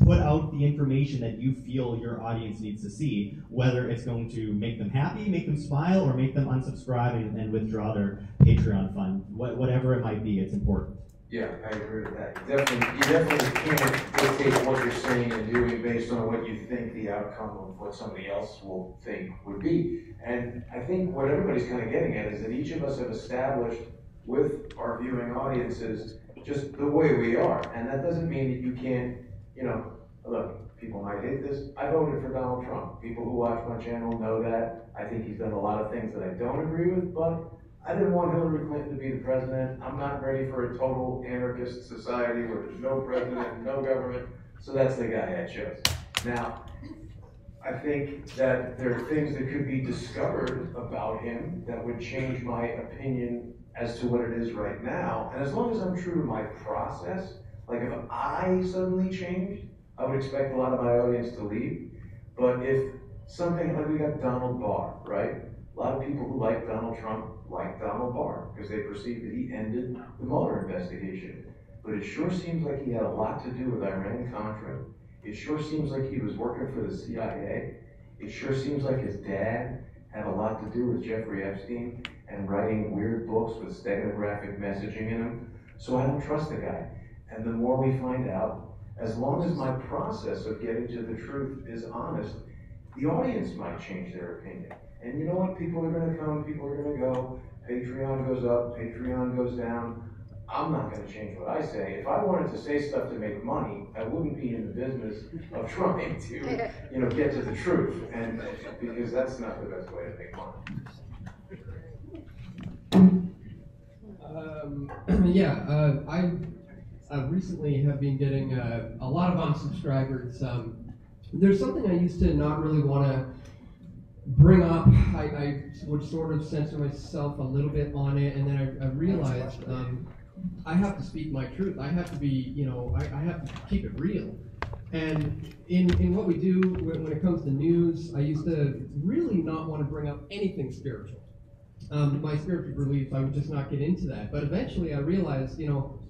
put out the information that you feel your audience needs to see, whether it's going to make them happy, make them smile, or make them unsubscribe and withdraw their Patreon fund. Whatever it might be, it's important. Yeah, I agree with that. You definitely can't dictate what you're saying and doing based on what you think the outcome of what somebody else will think would be. And I think what everybody's kind of getting at is that each of us have established with our viewing audiences just the way we are. And that doesn't mean that you can't, look, people might hate this. I voted for Donald Trump. People who watch my channel know that. I think he's done a lot of things that I don't agree with, but I didn't want Hillary Clinton to be the president. I'm not ready for a total anarchist society where there's no president and no government, so that's the guy I chose. Now, I think that there are things that could be discovered about him that would change my opinion as to what it is right now. And as long as I'm true to my process, like if I suddenly changed, I would expect a lot of my audience to leave. But if something like we got Donald Barr, right? A lot of people who like Donald Trump like Donald Barr because they perceive that he ended the Mueller investigation. But it sure seems like he had a lot to do with Iran-Contra. It sure seems like he was working for the CIA. It sure seems like his dad had a lot to do with Jeffrey Epstein and writing weird books with steganographic messaging in them. So I don't trust the guy. And the more we find out, as long as my process of getting to the truth is honest, the audience might change their opinion. And you know what? People are going to come, people are going to go. Patreon goes up, Patreon goes down. I'm not going to change what I say. If I wanted to say stuff to make money, I wouldn't be in the business of trying to, get to the truth, and because that's not the best way to make money. I recently have been getting a lot of unsubscribers. There's something I used to not really want to bring up. I would sort of censor myself a little bit on it, and then I realized I have to speak my truth. I have to be, I have to keep it real. And in what we do when it comes to news, I used to really not want to bring up anything spiritual. My spiritual beliefs, I would just not get into that. But eventually I realized,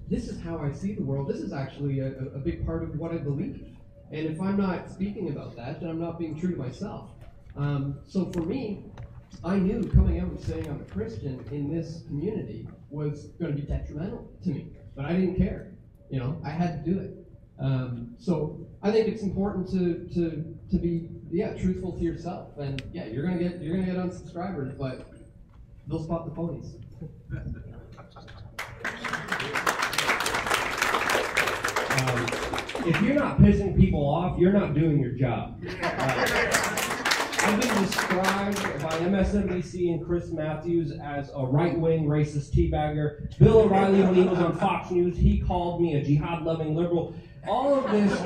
this is how I see the world. This is actually a big part of what I believe. And if I'm not speaking about that, then I'm not being true to myself. So for me, I knew coming out and saying I'm a Christian in this community was going to be detrimental to me, but I didn't care. I had to do it. So I think it's important to be truthful to yourself, and you're gonna get unsubscribers, but they'll spot the ponies. If you're not pissing people off, you're not doing your job. I've been described by MSNBC and Chris Matthews as a right-wing racist teabagger. Bill O'Reilly, when he was on Fox News, he called me a jihad-loving liberal. All of this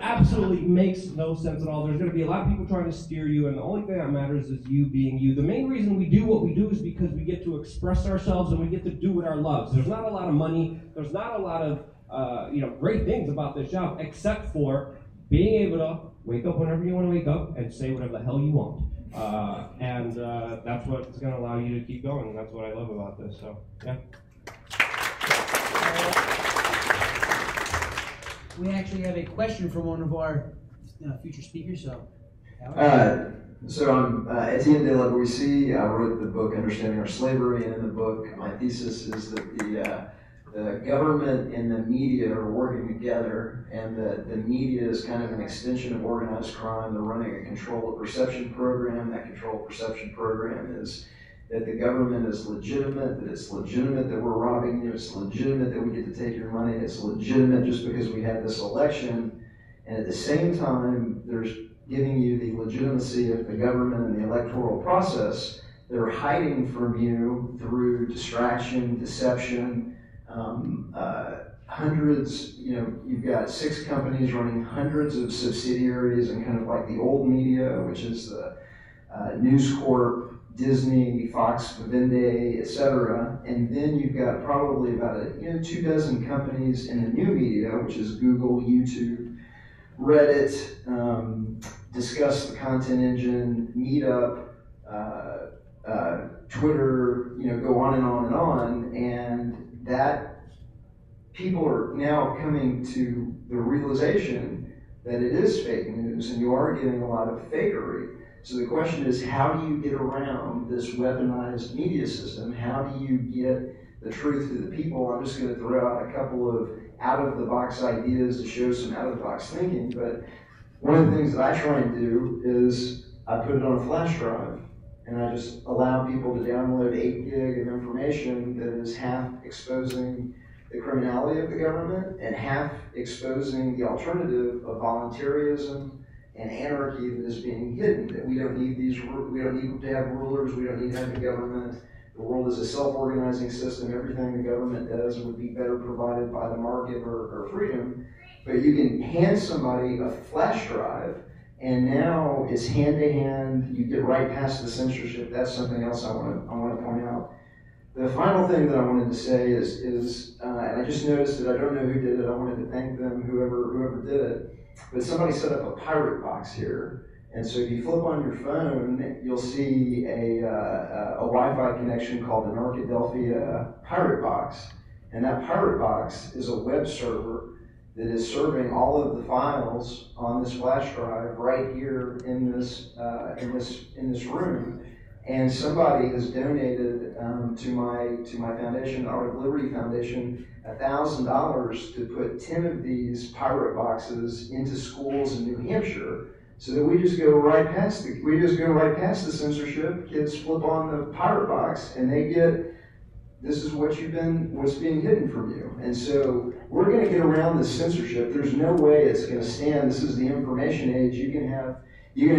absolutely makes no sense at all. There's going to be a lot of people trying to steer you, and the only thing that matters is you being you. The main reason we do what we do is because we get to express ourselves and we get to do what our loves. There's not a lot of money. There's not a lot of great things about this job, except for being able to wake up whenever you want to wake up and say whatever the hell you want. And that's what's going to allow you to keep going, and that's what I love about this. So, yeah. We actually have a question from one of our future speakers. So I'm Etienne de la Boissy. I wrote the book Understanding Our Slavery, and in the book, my thesis is that the government and the media are working together, and that the media is kind of an extension of organized crime. They're running a control of perception program. That control of perception program is that the government is legitimate, that it's legitimate that we're robbing you, it's legitimate that we get to take your money, it's legitimate just because we had this election, and at the same time, there's giving you the legitimacy of the government and the electoral process. They're hiding from you through distraction, deception, hundreds, you've got 6 companies running hundreds of subsidiaries and kind of like the old media, which is the News Corp, Disney, Fox, Vivendi, etc. And then you've got probably about 24 companies in the new media, which is Google, YouTube, Reddit, Discuss the Content Engine, Meetup, Twitter, go on and on and on. And that people are now coming to the realization that it is fake news and you are getting a lot of fakery. So the question is, how do you get around this weaponized media system? How do you get the truth to the people? I'm just going to throw out a couple of out-of-the-box ideas to show some out-of-the-box thinking, but one of the things that I try and do is I put it on a flash drive, and I just allow people to download 8 gig of information that is half exposing the criminality of the government and half exposing the alternative of voluntarism and anarchy that is being hidden, that we don't need to have rulers, we don't need to have the government. The world is a self-organizing system. Everything the government does would be better provided by the market or freedom. But you can hand somebody a flash drive, and now it's hand-to-hand. You get right past the censorship. That's something else I want to point out. The final thing that I wanted to say is and I just noticed it. I don't know who did it. I wanted to thank them, whoever did it. But somebody set up a pirate box here, and so if you flip on your phone, you'll see a Wi-Fi connection called Anarchadelphia pirate box, and that pirate box is a web server that is serving all of the files on this flash drive right here in this room. And somebody has donated to my foundation, the Art of Liberty Foundation, $1,000 to put 10 of these pirate boxes into schools in New Hampshire, so that we just go right past the censorship. Kids flip on the pirate box and they get, this is what's being hidden from you. And so we're going to get around this censorship. There's no way it's going to stand. This is the information age. You can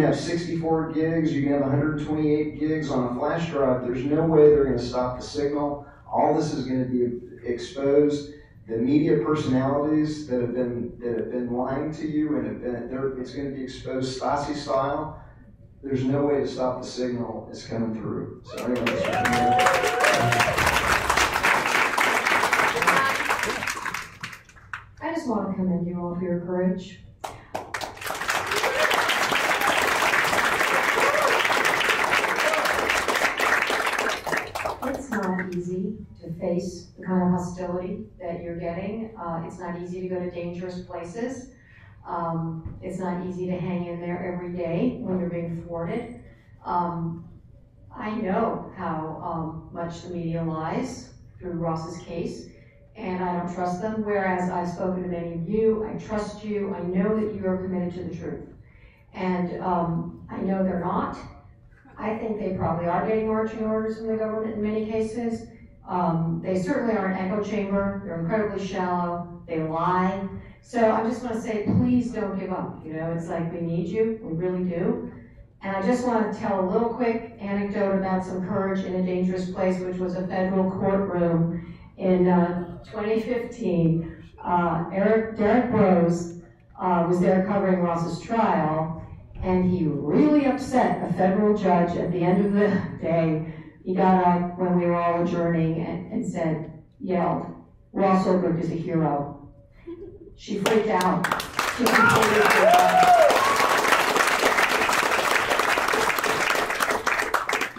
have 64 gigs, you can have 128 gigs on a flash drive. There's no way they're going to stop the signal. All this is going to be exposed. The media personalities that have been lying to you it's going to be exposed Stasi style. There's no way to stop the signal. It's coming through. So anyway, I just want to commend you all for your courage. It's not easy to face the kind of hostility that you're getting. It's not easy to go to dangerous places. It's not easy to hang in there every day when you're being thwarted. I know how much the media lies through Ross's case, and I don't trust them, whereas I've spoken to many of you. I trust you. I know that you are committed to the truth. And I know they're not. I think they probably are getting marching orders from the government in many cases. They certainly are an echo chamber. They're incredibly shallow. They lie. So I just want to say, please don't give up. It's like we need you. We really do. And I just want to tell a little quick anecdote about some courage in a dangerous place, which was a federal courtroom in 2015. Derek Rose was there covering Ross's trial. And he really upset a federal judge at the end of the day. He got up when we were all adjourning and yelled, "Ross Ulbricht is a hero." She freaked out. She completely freaked out.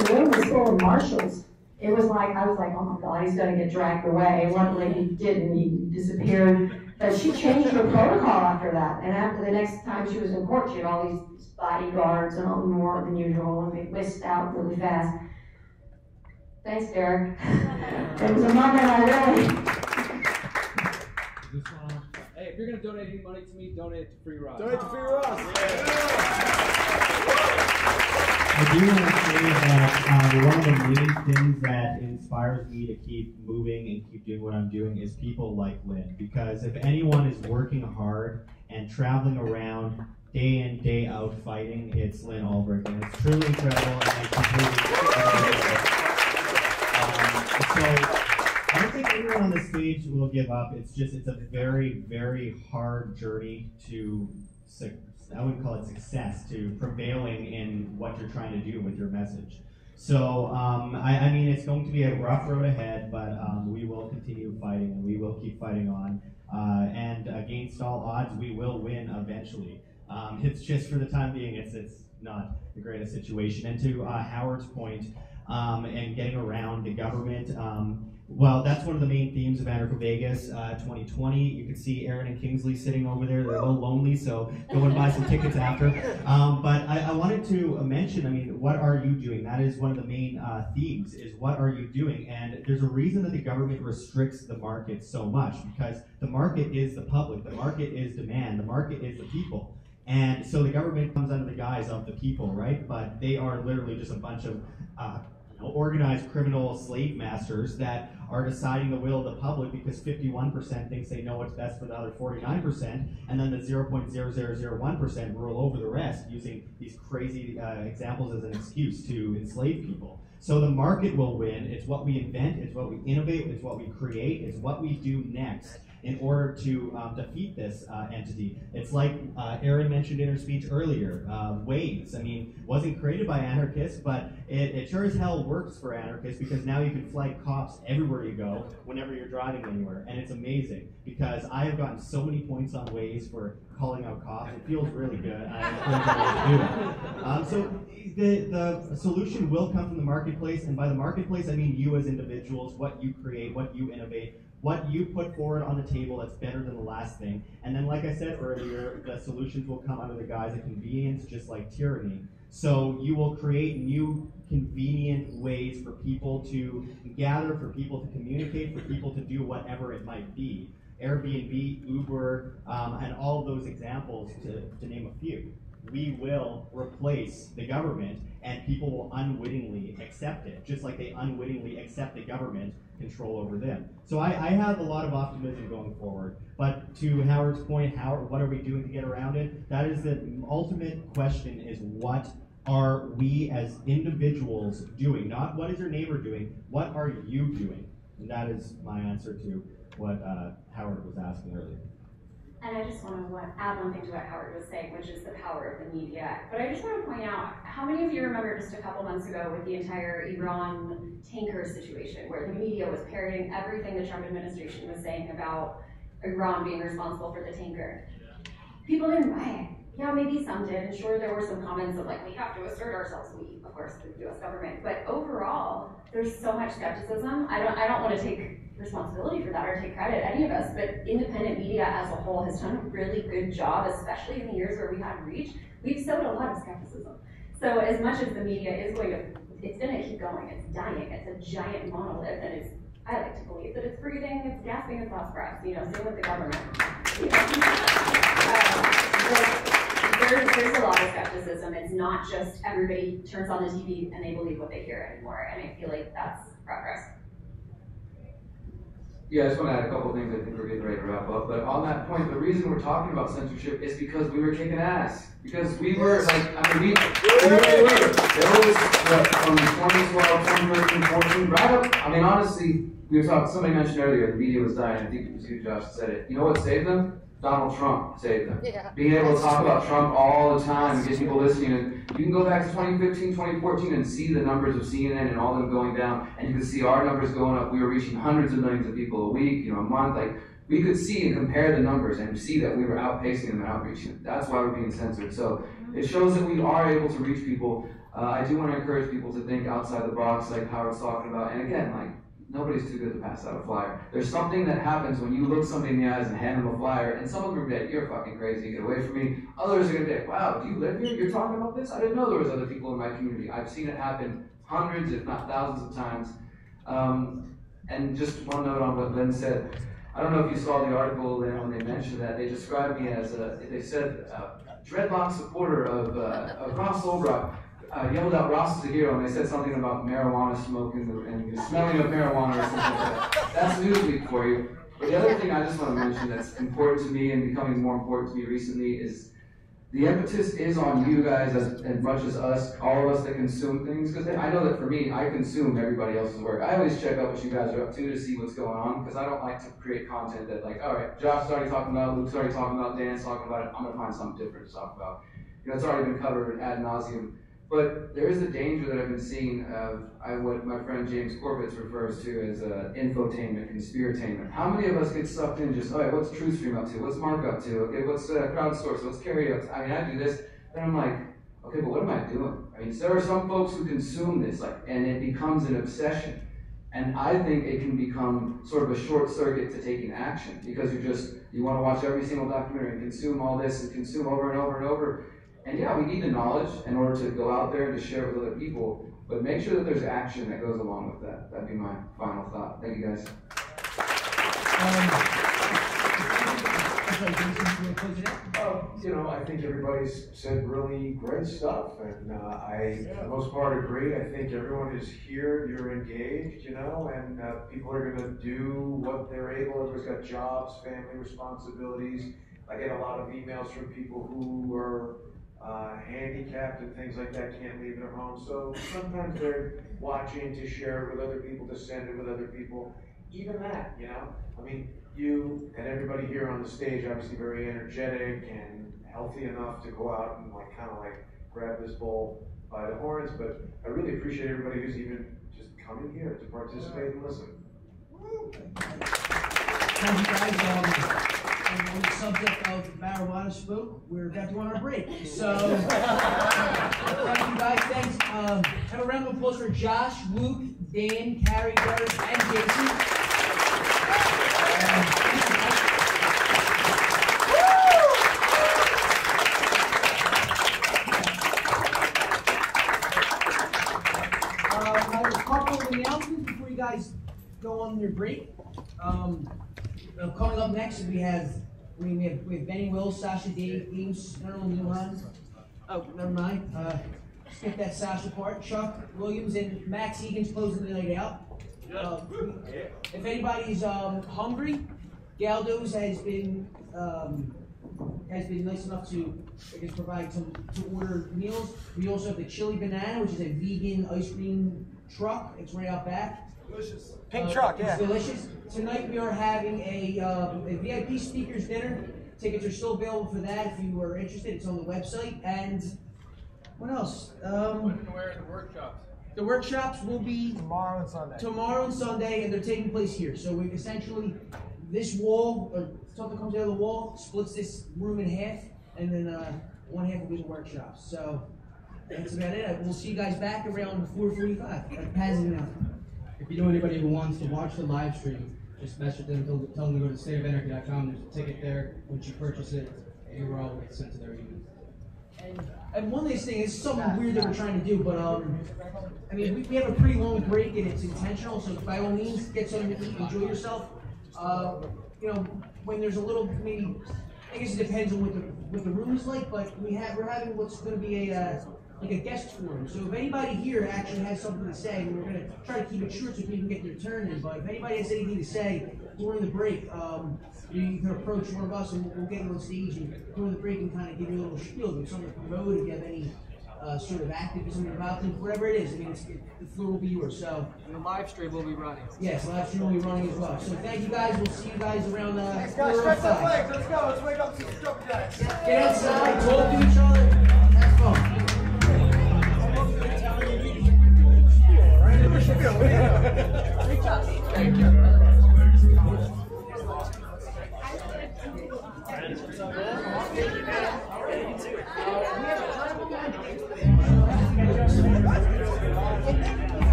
The room was full of marshals. I was like, oh my God, he's gonna get dragged away. Luckily he didn't, he disappeared. But she changed her protocol after that. And after the next time she was in court, she had all these bodyguards and all more than usual, and they whisked out really fast. Thanks, Derek. It was a moment I really... Hey, if you're going to donate any money to me, donate it to Free Ross. Donate to Free Ross. I do want to say that one of the main things that inspires me to keep moving and keep doing what I'm doing is people like Lynn. Because if anyone is working hard and traveling around day in, day out fighting, it's Lynn Ulbricht. And it's truly incredible, and I completely so I don't think anyone on the stage will give up. It's a very, very hard journey to I wouldn't call it success, to prevailing in what you're trying to do with your message. So, I mean, it's going to be a rough road ahead, but we will continue fighting, and we will keep fighting on. And against all odds, we will win eventually. It's just for the time being, it's not the greatest situation. And to Howard's point, and getting around the government, well, that's one of the main themes of Anarcho Vegas 2020. You can see Erin and Kingsley sitting over there. They're a little lonely, so go and buy some tickets after. But I wanted to mention, I mean, what are you doing? That is one of the main themes, is what are you doing? And there's a reason that the government restricts the market so much, because the market is the public, the market is demand, the market is the people. And so the government comes under the guise of the people, right? But they are literally just a bunch of organized criminal slave masters that are deciding the will of the public, because 51% thinks they know what's best for the other 49%, and then the 0.0001% rule over the rest, using these crazy examples as an excuse to enslave people. So the market will win. It's what we invent, it's what we innovate, it's what we create, it's what we do next in order to defeat this entity. It's like Erin mentioned in her speech earlier, Waze. I mean, wasn't created by anarchists, but it sure as hell works for anarchists, because now you can flag cops everywhere you go, whenever you're driving anywhere. And it's amazing, because I have gotten so many points on Waze for calling out cops. It feels really good. I encourage you to do it. So the solution will come from the marketplace, and by the marketplace, I mean you as individuals, what you create, what you innovate, what you put forward on the table that's better than the last thing. And then, like I said earlier, the solutions will come under the guise of convenience, just like tyranny. So you will create new convenient ways for people to gather, for people to communicate, for people to do whatever it might be. Airbnb, Uber, and all of those examples, to name a few. We will replace the government, and people will unwittingly accept it, just like they unwittingly accept the government control over them. So I have a lot of optimism going forward. But to Howard's point, what are we doing to get around it? That is the ultimate question, is what are we as individuals doing? Not what is your neighbor doing, what are you doing? And that is my answer to what Howard was asking earlier. And I just want to add one thing to what Howard was saying, which is the power of the media. But I just want to point out, how many of you remember just a couple months ago with the entire Iran tanker situation, where the media was parroting everything the Trump administration was saying about Iran being responsible for the tanker? People didn't buy it. Yeah, maybe some did, and sure, there were some comments of like, we have to assert ourselves, we, of course, the US government. But overall, there's so much skepticism. I don't want to take responsibility for that or take credit, any of us, but independent media as a whole has done a really good job, especially in the years where we had reach. We've sowed a lot of skepticism. So as much as the media is going to, it's going to keep going, it's dying, it's a giant monolith, and it's, I like to believe that it's breathing, it's gasping its last breath, same with the government. There's a lot of skepticism. It's not just everybody turns on the TV and they believe what they hear anymore, and I feel like that's progress. Yeah, I just want to add a couple of things. I think we're getting ready to wrap up. But on that point, the reason we're talking about censorship is because we were kicking ass. Because we were, like, I mean, we really were. There was, from 2012, 2013, 14, right up, I mean, honestly, we were talking, somebody mentioned earlier, the media was dying. I think it was you, Josh, that said it. You know what saved them? Donald Trump saved them. Yeah. Being able to talk about Trump all the time and get people listening. And you can go back to 2015, 2014 and see the numbers of CNN and all of them going down. And you can see our numbers going up. We were reaching hundreds of millions of people a week, a month. Like, we could see and compare the numbers and see that we were outpacing them and outreaching them. That's why we're being censored. So it shows that we are able to reach people. I do want to encourage people to think outside the box, like Howard's talking about. And again, like, nobody's too good to pass out a flyer. There's something that happens when you look somebody in the eyes and hand them a flyer, and some of them are going to be like, you're fucking crazy, get away from me. Others are going to be like, wow, do you live here? You're talking about this? I didn't know there was other people in my community. I've seen it happen hundreds, if not thousands of times. And just one note on what Lynn said. I don't know if you saw the article, Lynn, when they mentioned that. They described me as they said, dreadlock supporter of Ross Solbrock. Yelled out Ross is a hero, and they said something about marijuana smoking and the smelling of marijuana or something like that. That's Newsweek for you. But the other thing I just want to mention that's important to me and becoming more important to me recently is the impetus is on you guys as much as us, all of us that consume things, because I know that for me, I consume everybody else's work. I always check out what you guys are up to see what's going on, because I don't like to create content that like, all right, Josh's already talking about, Luke's already talking about, Dan's talking about it, I'm going to find something different to talk about. You know, it's already been covered ad nauseum. But there is a danger that I've been seeing of what my friend James Corbett refers to as infotainment, conspiratainment. How many of us get sucked in just, all right, what's TrueStream up to? What's Mark up to? Okay, what's Crowdsource? What's Carrie up to? I mean, I do this, and I'm like, okay, but what am I doing? I mean, there are some folks who consume this, and it becomes an obsession. And I think it can become sort of a short circuit to taking action, because you want to watch every single documentary and consume all this and consume over and over and over. And yeah, we need the knowledge in order to go out there and to share it with other people, but make sure that there's action that goes along with that. That'd be my final thought. Thank you, guys. You know, I think everybody's said really great stuff, and I, for the most part, agree. I think everyone is here, you're engaged, you know, and people are going to do what they're able. Everybody's got jobs, family responsibilities. I get a lot of emails from people who are handicapped and things like that, can't leave their home. So sometimes they're watching to share it with other people, to send it with other people. Even that, you know, I mean, you and everybody here on the stage, obviously very energetic and healthy enough to go out and kind of grab this bull by the horns. But I really appreciate everybody who's even just coming here to participate and listen. Thank you guys. On the subject of marijuana smoke, we're about to go on our break. So, thank you guys. Thanks. Have a round of applause for Josh, Luke, Dan, Carrie, Derek, and Jason. I have a couple of announcements before you guys go on your break. Coming up next, we have Benny Wills, Sasha Dames, Colonel Newman. Oh, never mind. Skip that Sasha part. Chuck Williams and Max Egan's closing the night out. If anybody's hungry, Galdo's has been nice enough to, I guess, provide to order meals. We also have the Chili Banana, which is a vegan ice cream truck. It's right out back. Delicious. Pink truck, yeah. It's delicious. Tonight we are having a VIP speakers dinner. Tickets are still available for that if you are interested. It's on the website. And what else? When and where are the workshops? The workshops will be tomorrow and Sunday. Tomorrow and Sunday, and they're taking place here. So we essentially, this wall, or something comes out of the wall, splits this room in half, and then one half will be the workshops. So that's about it. We'll see you guys back around 4:45. Passing out. If you know anybody who wants to watch the live stream, just message them, tell them to go to stateofenergy.com. There's a ticket there. Once you purchase it, your URL will get sent to their email. And one last thing, it's something weird that we're trying to do, but I mean, we have a pretty long break and it's intentional, so by all means, get something to eat, enjoy yourself. You know, when there's a little, maybe, I guess it depends on what the room is like, but we're having what's going to be like a guest forum. So if anybody here actually has something to say, we're going to try to keep it short so people can get their turn in, but if anybody has anything to say during the break, you can approach one of us and we'll get you on stage and during the break and kind of give you a little spiel, if something to promote, if you have any sort of activism about them, whatever it is. I mean, the floor will be yours. So and the live stream will be running. Yes, live stream will be running as well. So thank you guys. We'll see you guys around. Thanks, guys. Stretch those legs. Let's go. Let's wake up some jumping jacks. Get outside. Talk to each other.